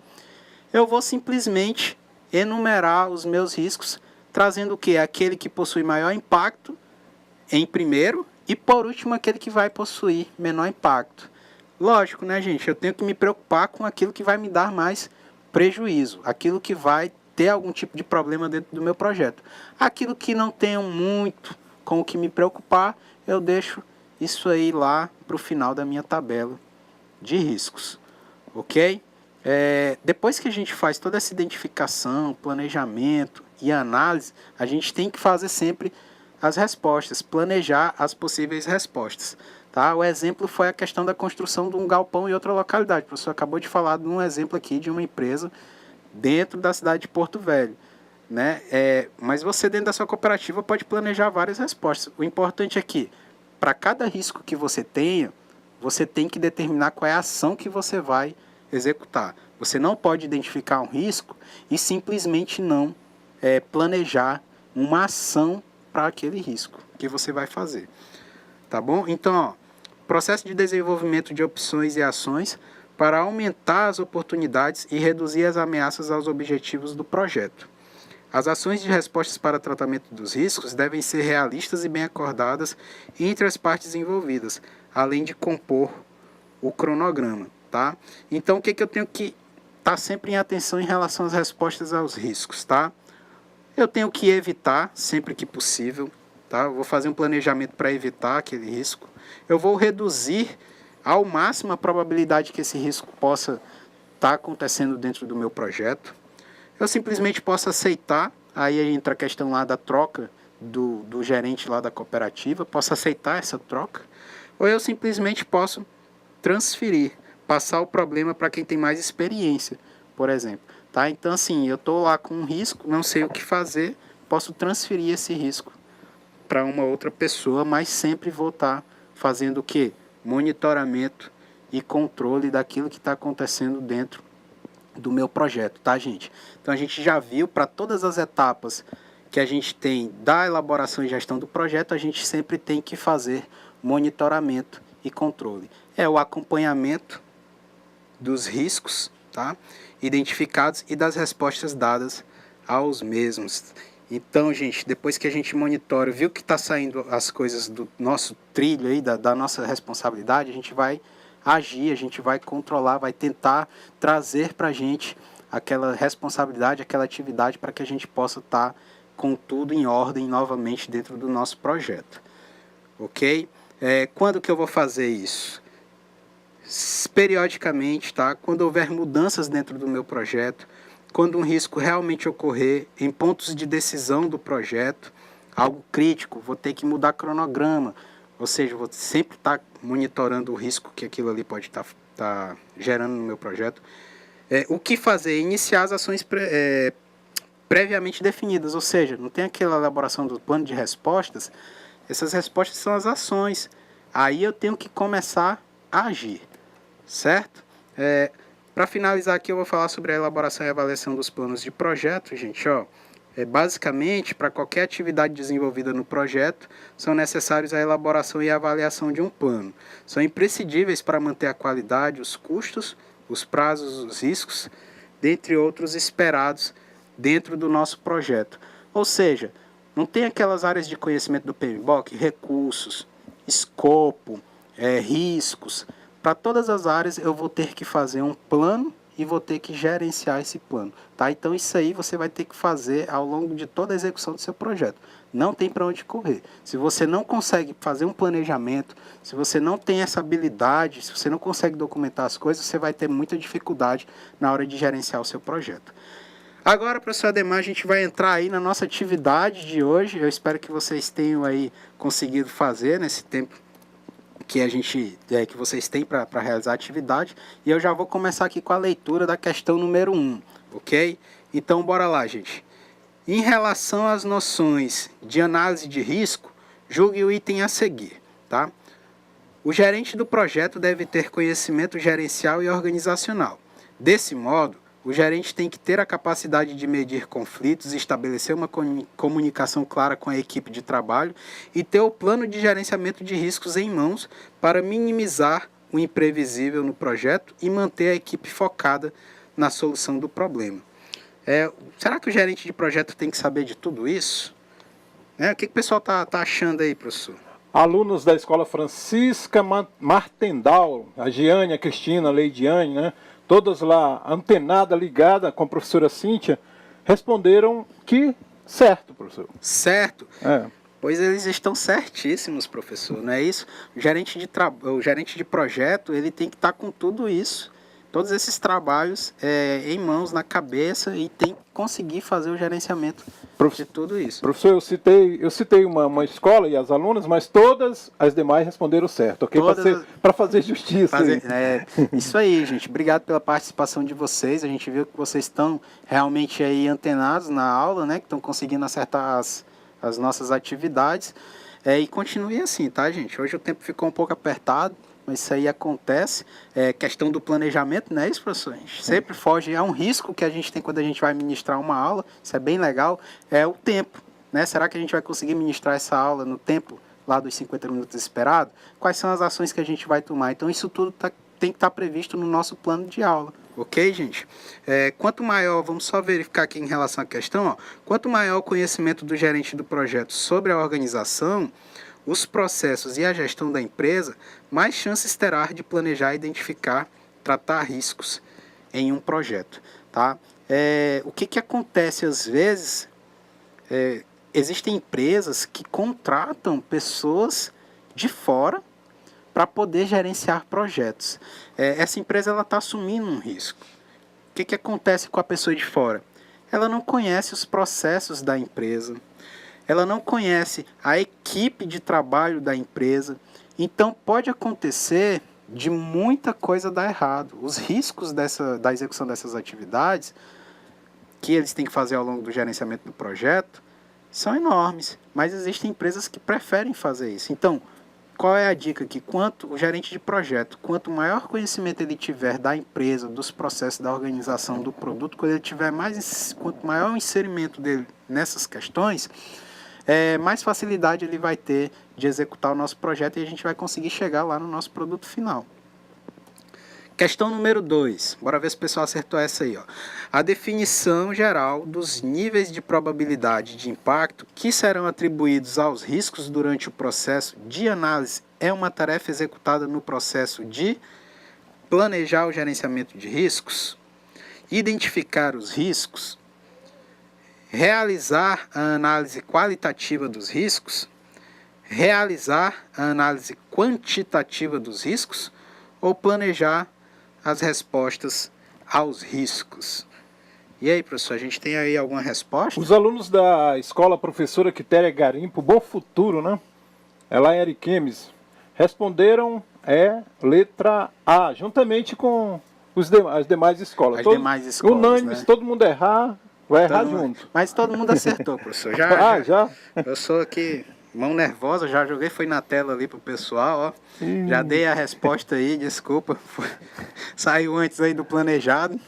Speaker 2: Eu vou simplesmente enumerar os meus riscos, trazendo o que? Aquele que possui maior impacto em primeiro e, por último, aquele que vai possuir menor impacto. Lógico, né, gente? Eu tenho que me preocupar com aquilo que vai me dar mais prejuízo, aquilo que vai ter algum tipo de problema dentro do meu projeto. Aquilo que não tenho muito com o que me preocupar, eu deixo isso aí lá para o final da minha tabela de riscos, ok? Depois que a gente faz toda essa identificação, planejamento e análise, a gente tem que fazer sempre as respostas, planejar as possíveis respostas. Tá? O exemplo foi a questão da construção de um galpão em outra localidade. O professor acabou de falar de um exemplo aqui de uma empresa dentro da cidade de Porto Velho, né? Mas você dentro da sua cooperativa pode planejar várias respostas. O importante é que, para cada risco que você tenha, você tem que determinar qual é a ação que você vai executar. Você não pode identificar um risco e simplesmente não planejar uma ação para aquele risco que você vai fazer. Tá bom? Então, ó, processo de desenvolvimento de opções e ações para aumentar as oportunidades e reduzir as ameaças aos objetivos do projeto. As ações de respostas para tratamento dos riscos devem ser realistas e bem acordadas entre as partes envolvidas, além de compor o cronograma, tá? Então, o que eu tenho que estar sempre em atenção em relação às respostas aos riscos, tá? Eu tenho que evitar, sempre que possível, tá? Eu vou fazer um planejamento para evitar aquele risco. Eu vou reduzir ao máximo a probabilidade que esse risco possa estar acontecendo dentro do meu projeto. Eu simplesmente posso aceitar, aí entra a questão lá da troca do gerente lá da cooperativa, posso aceitar essa troca, ou eu simplesmente posso transferir, passar o problema para quem tem mais experiência, por exemplo. Tá? Então, assim, eu estou lá com um risco, não sei o que fazer, posso transferir esse risco para uma outra pessoa, mas sempre vou estar fazendo o quê? Monitoramento e controle daquilo que está acontecendo dentro do meu projeto, tá, gente? Então, a gente já viu para todas as etapas que a gente tem da elaboração e gestão do projeto, a gente sempre tem que fazer monitoramento e controle. O acompanhamento dos riscos, tá? Identificados e das respostas dadas aos mesmos. Então, gente, depois que a gente monitora, viu que está saindo as coisas do nosso trilho aí, da nossa responsabilidade, a gente vai agir, a gente vai controlar, vai tentar trazer para a gente aquela responsabilidade, aquela atividade para que a gente possa estar com tudo em ordem novamente dentro do nosso projeto. Ok? Quando que eu vou fazer isso? Periodicamente, tá? Quando houver mudanças dentro do meu projeto, quando um risco realmente ocorrer em pontos de decisão do projeto, algo crítico, vou ter que mudar cronograma, ou seja, vou sempre estar monitorando o risco que aquilo ali pode estar gerando no meu projeto. O que fazer? Iniciar as ações previamente definidas, ou seja, não tem aquela elaboração do plano de respostas, essas respostas são as ações. Aí eu tenho que começar a agir, certo? Para finalizar aqui, eu vou falar sobre a elaboração e avaliação dos planos de projeto, gente. Basicamente, para qualquer atividade desenvolvida no projeto, são necessários a elaboração e a avaliação de um plano. São imprescindíveis para manter a qualidade, os custos, os prazos, os riscos, dentre outros esperados dentro do nosso projeto. Ou seja, não tem aquelas áreas de conhecimento do PMBOK, recursos, escopo, riscos. Para todas as áreas eu vou ter que fazer um plano e vou ter que gerenciar esse plano. Tá? Então isso aí você vai ter que fazer ao longo de toda a execução do seu projeto. Não tem para onde correr. Se você não consegue fazer um planejamento, se você não tem essa habilidade, se você não consegue documentar as coisas, você vai ter muita dificuldade na hora de gerenciar o seu projeto. Agora, professor Ademar, a gente vai entrar aí na nossa atividade de hoje. Eu espero que vocês tenham aí conseguido fazer nesse tempo que vocês têm para realizar a atividade. E eu já vou começar aqui com a leitura da questão número 1, ok? Então, bora lá, gente. Em relação às noções de análise de risco, julgue o item a seguir, tá? O gerente do projeto deve ter conhecimento gerencial e organizacional. Desse modo, o gerente tem que ter a capacidade de medir conflitos, estabelecer uma comunicação clara com a equipe de trabalho e ter o plano de gerenciamento de riscos em mãos para minimizar o imprevisível no projeto e manter a equipe focada na solução do problema. Será que o gerente de projeto tem que saber de tudo isso? O que o pessoal tá achando aí, professor?
Speaker 3: Alunos da Escola Francisca Martendal, a Giane, a Cristina, a Leidiane, né? Todas lá antenadas, ligadas com a professora Cíntia, responderam que certo, professor.
Speaker 2: Certo? Pois eles estão certíssimos, professor, não é isso? O gerente de projeto, ele tem que estar com tudo isso, todos esses trabalhos em mãos, na cabeça, e tem que conseguir fazer o gerenciamento de tudo isso.
Speaker 3: Professor, eu citei uma escola e as alunas, mas todas as demais responderam certo, ok? Para fazer justiça.
Speaker 2: Isso aí, gente. Obrigado pela participação de vocês. A gente viu que vocês estão realmente aí antenados na aula, né? Que estão conseguindo acertar as nossas atividades. E continue assim, tá, gente? Hoje o tempo ficou um pouco apertado, mas isso aí acontece. Questão do planejamento, não é isso, professor? A gente sempre foge. É um risco que a gente tem quando a gente vai ministrar uma aula. Isso é bem legal. É o tempo, né? Será que a gente vai conseguir ministrar essa aula no tempo lá dos 50 minutos esperado? Quais são as ações que a gente vai tomar? Então, isso tudo tem que estar previsto no nosso plano de aula. Ok, gente? Quanto maior, vamos só verificar aqui em relação à questão, quanto maior o conhecimento do gerente do projeto sobre a organização, os processos e a gestão da empresa, mais chances terá de planejar, identificar, tratar riscos em um projeto. Tá? O que acontece às vezes, existem empresas que contratam pessoas de fora para poder gerenciar projetos. Essa empresa está assumindo um risco. O que acontece com a pessoa de fora? Ela não conhece os processos da empresa, ela não conhece a equipe de trabalho da empresa, então pode acontecer de muita coisa dar errado. Os riscos da execução dessas atividades que eles têm que fazer ao longo do gerenciamento do projeto são enormes, mas existem empresas que preferem fazer isso. Então, qual é a dica aqui? O gerente de projeto, quanto maior conhecimento ele tiver da empresa, dos processos da organização do produto, quanto maior o inserimento dele nessas questões, mais facilidade ele vai ter de executar o nosso projeto e a gente vai conseguir chegar lá no nosso produto final. Questão número 2. Bora ver se o pessoal acertou essa aí. A definição geral dos níveis de probabilidade de impacto que serão atribuídos aos riscos durante o processo de análise é uma tarefa executada no processo de planejar o gerenciamento de riscos, identificar os riscos, realizar a análise qualitativa dos riscos, realizar a análise quantitativa dos riscos ou planejar as respostas aos riscos. E aí, professor, a gente tem aí alguma resposta?
Speaker 3: Os alunos da escola professora Quitéria Garimpo, Bom Futuro, né? Lá em Ariquemes, responderam letra A, juntamente com as demais escolas.
Speaker 2: Demais escolas,
Speaker 3: unânime, se todo mundo errar, vai errar junto.
Speaker 2: Mas todo mundo acertou, professor.
Speaker 3: Já?
Speaker 2: Eu sou aqui, mão nervosa, já joguei, foi na tela ali pro pessoal, Já dei a resposta aí, desculpa. Saiu antes aí do planejado.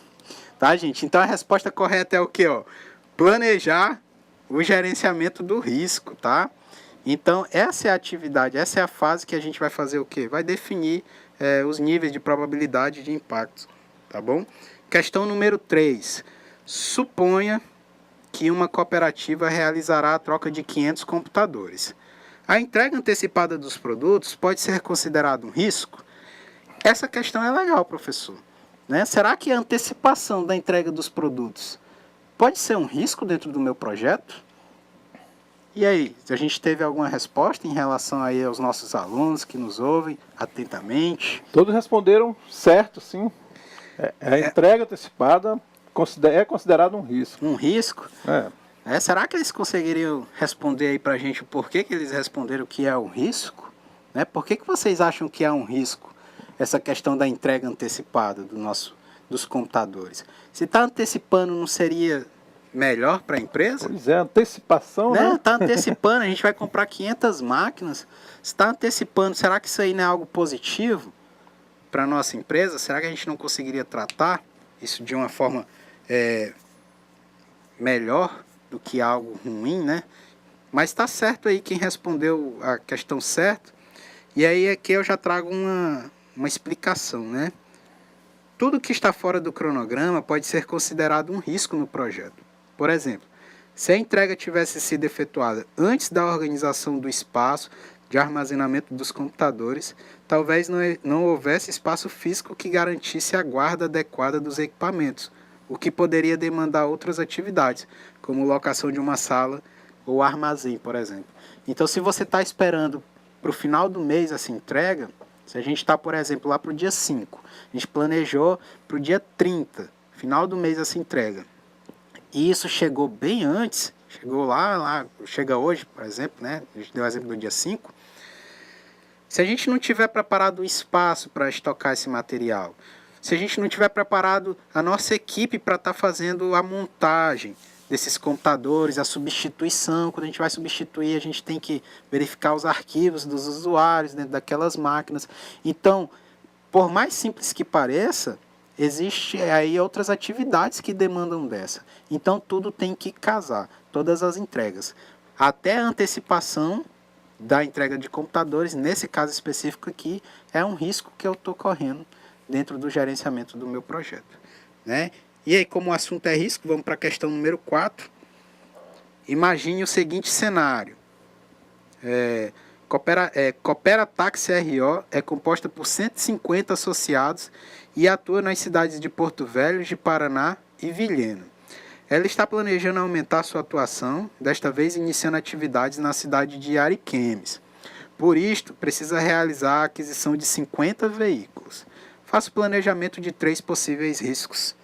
Speaker 2: Tá, gente? Então a resposta correta é o quê, Planejar o gerenciamento do risco, tá? Então essa é a atividade, essa é a fase que a gente vai fazer o quê? Vai definir os níveis de probabilidade de impacto, tá bom? Questão número 3. Suponha que uma cooperativa realizará a troca de 500 computadores. A entrega antecipada dos produtos pode ser considerada um risco? Essa questão é legal, professor. Né? Será que a antecipação da entrega dos produtos pode ser um risco dentro do meu projeto? E aí, a gente teve alguma resposta em relação aí aos nossos alunos que nos ouvem atentamente?
Speaker 3: Todos responderam certo, sim. A entrega antecipada é considerado um risco.
Speaker 2: Um risco? Será que eles conseguiriam responder aí pra gente o porquê que eles responderam que é um risco? Né? Por que vocês acham que é um risco essa questão da entrega antecipada dos computadores? Se está antecipando, não seria melhor para a empresa?
Speaker 3: Pois é, antecipação, né?
Speaker 2: Está antecipando, a gente vai comprar 500 máquinas, está antecipando. Será que isso aí não é algo positivo para a nossa empresa? Será que a gente não conseguiria tratar isso de uma forma melhor do que algo ruim, né? Mas está certo aí quem respondeu a questão certa. E aí aqui eu já trago uma explicação, né? Tudo que está fora do cronograma pode ser considerado um risco no projeto. Por exemplo, se a entrega tivesse sido efetuada antes da organização do espaço de armazenamento dos computadores, talvez não houvesse espaço físico que garantisse a guarda adequada dos equipamentos, o que poderia demandar outras atividades, como locação de uma sala ou armazém, por exemplo. Então, se você está esperando para o final do mês essa entrega, se a gente está, por exemplo, lá para o dia 5, a gente planejou para o dia 30, final do mês essa entrega, e isso chegou bem antes, chegou chega hoje, por exemplo, né? A gente deu o exemplo do dia 5. Se a gente não tiver preparado o espaço para estocar esse material, se a gente não tiver preparado a nossa equipe para estar fazendo a montagem desses computadores, a substituição, quando a gente vai substituir, a gente tem que verificar os arquivos dos usuários dentro daquelas máquinas. Então, por mais simples que pareça, existe aí outras atividades que demandam dessa. Então, tudo tem que casar, todas as entregas. Até a antecipação da entrega de computadores, nesse caso específico aqui, é um risco que eu estou correndo dentro do gerenciamento do meu projeto, né? E aí, como o assunto é risco, vamos para a questão número 4. Imagine o seguinte cenário. Coopera Táxi RO é composta por 150 associados e atua nas cidades de Porto Velho, de Paraná e Vilhena. Ela está planejando aumentar sua atuação, desta vez iniciando atividades na cidade de Ariquemes. Por isto, precisa realizar a aquisição de 50 veículos. Faça o planejamento de 3 possíveis riscos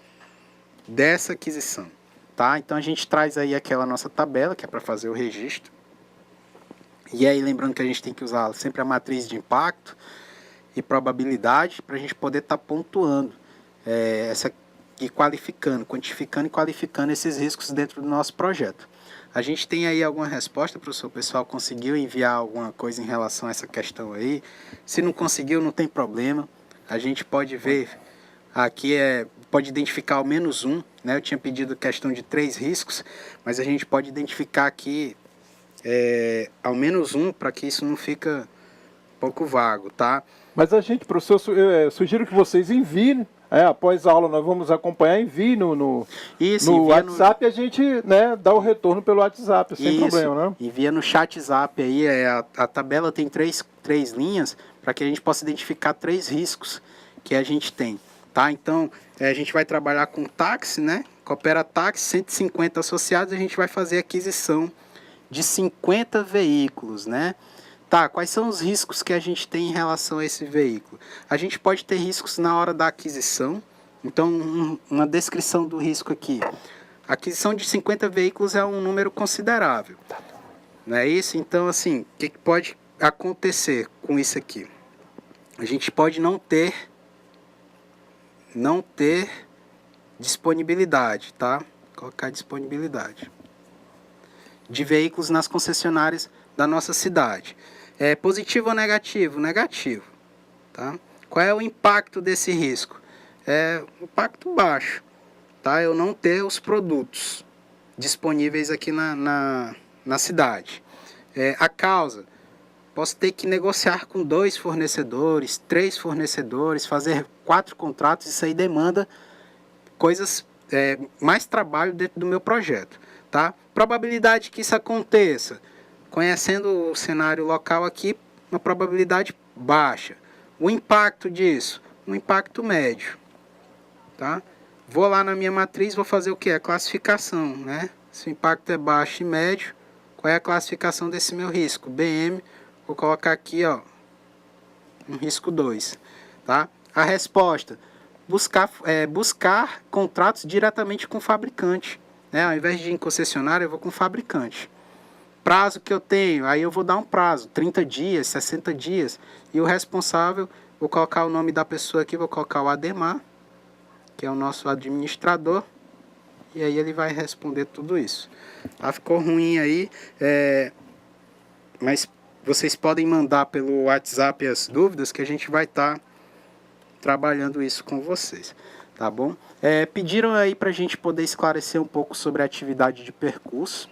Speaker 2: dessa aquisição, tá? Então a gente traz aí aquela nossa tabela, que é para fazer o registro. E aí lembrando que a gente tem que usar sempre a matriz de impacto e probabilidade para a gente poder estar pontuando e qualificando, quantificando e qualificando esses riscos dentro do nosso projeto. A gente tem aí alguma resposta, professor? O pessoal conseguiu enviar alguma coisa em relação a essa questão aí? Se não conseguiu, não tem problema. A gente pode ver, aqui pode identificar ao menos um, né? Eu tinha pedido questão de 3 riscos, mas a gente pode identificar aqui ao menos um, para que isso não fica um pouco vago, tá?
Speaker 3: Mas a gente, professor, sugiro que vocês enviem, após a aula nós vamos acompanhar, envie no WhatsApp, a gente, né, dá o retorno pelo WhatsApp, sem problema, né?
Speaker 2: Envia no chat Zap aí, a tabela tem três linhas, para que a gente possa identificar 3 riscos que a gente tem, tá? Então, a gente vai trabalhar com táxi, né? Coopera Táxi, 150 associados, a gente vai fazer aquisição de 50 veículos, né? Tá, quais são os riscos que a gente tem em relação a esse veículo? A gente pode ter riscos na hora da aquisição. Então, uma descrição do risco aqui. A aquisição de 50 veículos é um número considerável. Não é isso? Então, assim, o que pode acontecer com isso aqui? A gente pode não ter disponibilidade, tá? Colocar disponibilidade de veículos nas concessionárias da nossa cidade. É positivo ou negativo? Negativo, tá? Qual é o impacto desse risco? É impacto baixo, tá? Eu não ter os produtos disponíveis aqui na cidade. A causa, posso ter que negociar com 2 fornecedores, 3 fornecedores, fazer 4 contratos, isso aí demanda coisas, mais trabalho dentro do meu projeto, tá? Probabilidade que isso aconteça, conhecendo o cenário local aqui, uma probabilidade baixa. O impacto disso, um impacto médio, tá? Vou lá na minha matriz, vou fazer o que? A classificação, né? Se o impacto é baixo e médio, qual é a classificação desse meu risco? BM, vou colocar aqui, ó, um risco 2, tá? A resposta, buscar contratos diretamente com o fabricante, né? Ao invés de ir em concessionária, eu vou com o fabricante. Prazo que eu tenho, aí eu vou dar um prazo, 30 dias, 60 dias, e o responsável, vou colocar o nome da pessoa aqui, vou colocar o Ademar, que é o nosso administrador, e aí ele vai responder tudo isso. Tá? Ficou ruim aí, mas vocês podem mandar pelo WhatsApp as dúvidas que a gente vai estar trabalhando isso com vocês, tá bom? Pediram aí para a gente poder esclarecer um pouco sobre a atividade de percurso.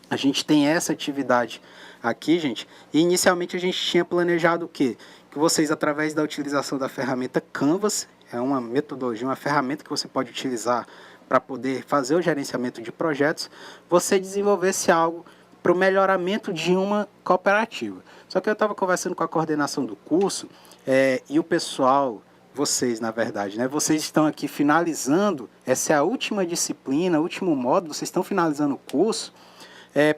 Speaker 2: A gente tem essa atividade aqui, gente, e inicialmente a gente tinha planejado o quê? Que vocês, através da utilização da ferramenta Canvas, é uma metodologia, uma ferramenta que você pode utilizar para poder fazer o gerenciamento de projetos, você desenvolvesse algo para o melhoramento de uma cooperativa. Só que eu estava conversando com a coordenação do curso e o pessoal, vocês na verdade, né? Vocês estão aqui finalizando, essa é a última disciplina, o último módulo, vocês estão finalizando o curso.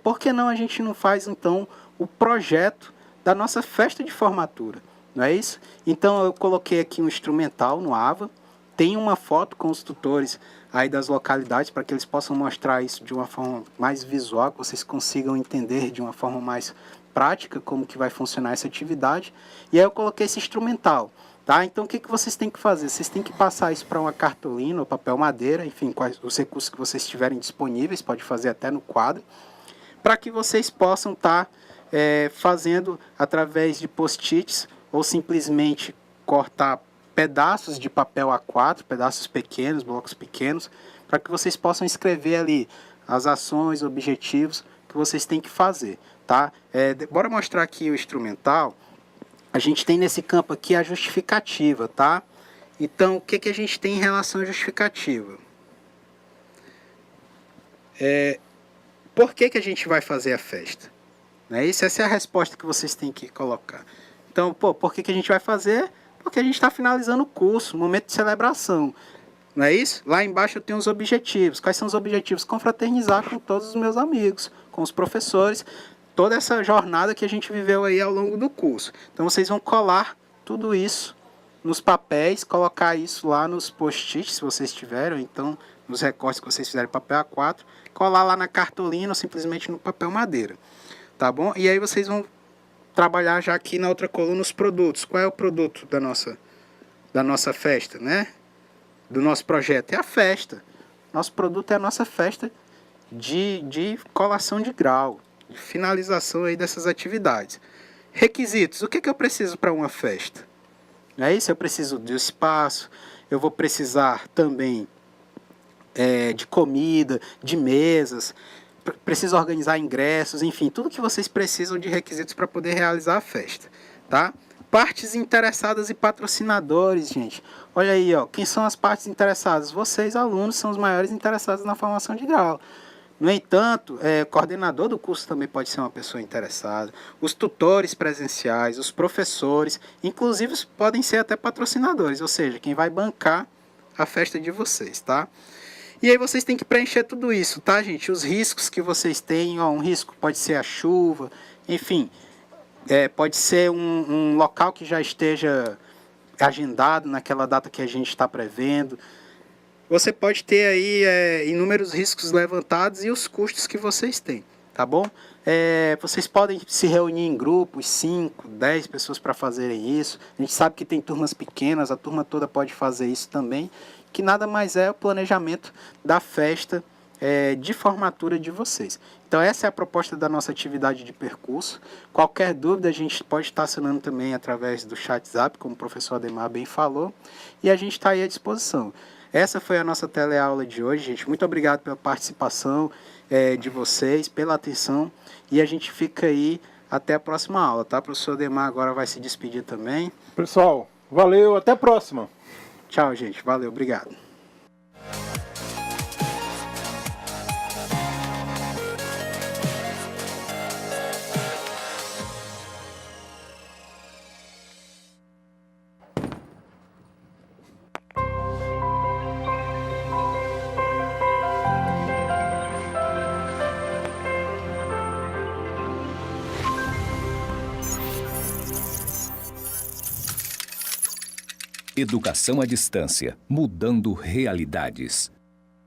Speaker 2: Por que não a gente não faz então o projeto da nossa festa de formatura? Não é isso? Então eu coloquei aqui um instrumental no AVA, tem uma foto com os tutores aí das localidades para que eles possam mostrar isso de uma forma mais visual, que vocês consigam entender de uma forma mais prática como que vai funcionar essa atividade. E aí eu coloquei esse instrumental, tá? Então o que vocês têm que fazer? Vocês têm que passar isso para uma cartolina ou papel madeira, enfim, quais os recursos que vocês tiverem disponíveis, pode fazer até no quadro, para que vocês possam estar fazendo através de post-its ou simplesmente cortar pedaços de papel A4, pedaços pequenos, blocos pequenos, para que vocês possam escrever ali as ações, objetivos que vocês têm que fazer, tá? Bora mostrar aqui o instrumental. A gente tem nesse campo aqui a justificativa, tá? Então, o que a gente tem em relação à justificativa? Por que a gente vai fazer a festa? Né? Essa é a resposta que vocês têm que colocar. Então, por que a gente vai fazer? Porque a gente está finalizando o curso, momento de celebração. Não é isso? Lá embaixo eu tenho os objetivos. Quais são os objetivos? Confraternizar com todos os meus amigos, com os professores, toda essa jornada que a gente viveu aí ao longo do curso. Então, vocês vão colar tudo isso nos papéis, colocar isso lá nos post-its, se vocês tiverem, ou então nos recortes que vocês fizerem papel A4, colar lá na cartolina ou simplesmente no papel madeira. Tá bom? E aí vocês vão trabalhar já aqui na outra coluna os produtos. Qual é o produto da nossa festa, né? Do nosso projeto? É a festa. Nosso produto é a nossa festa de colação de grau, de finalização aí dessas atividades. Requisitos. O que eu preciso para uma festa? É isso? Eu preciso de espaço, eu vou precisar também de comida, de mesas, preciso organizar ingressos, enfim, tudo que vocês precisam de requisitos para poder realizar a festa, tá? Partes interessadas e patrocinadores, gente. Olha aí, ó, quem são as partes interessadas? Vocês, alunos, são os maiores interessados na formação de grau. No entanto, o coordenador do curso também pode ser uma pessoa interessada, os tutores presenciais, os professores, inclusive podem ser até patrocinadores, ou seja, quem vai bancar a festa de vocês, tá? E aí vocês têm que preencher tudo isso, tá, gente? Os riscos que vocês têm, ó, um risco pode ser a chuva, enfim, pode ser um local que já esteja agendado naquela data que a gente está prevendo. Você pode ter aí inúmeros riscos levantados e os custos que vocês têm, tá bom? Vocês podem se reunir em grupos, 5, 10 pessoas para fazerem isso. A gente sabe que tem turmas pequenas, a turma toda pode fazer isso também, que nada mais é o planejamento da festa de formatura de vocês. Então essa é a proposta da nossa atividade de percurso. Qualquer dúvida a gente pode estar acionando também através do chat Zap, como o professor Ademar bem falou, e a gente está aí à disposição. Essa foi a nossa teleaula de hoje, gente. Muito obrigado pela participação de vocês, pela atenção, e a gente fica aí até a próxima aula, tá? O professor Ademar agora vai se despedir também.
Speaker 3: Pessoal, valeu, até a próxima.
Speaker 2: Tchau, gente. Valeu, obrigado.
Speaker 1: Educação à distância, mudando realidades.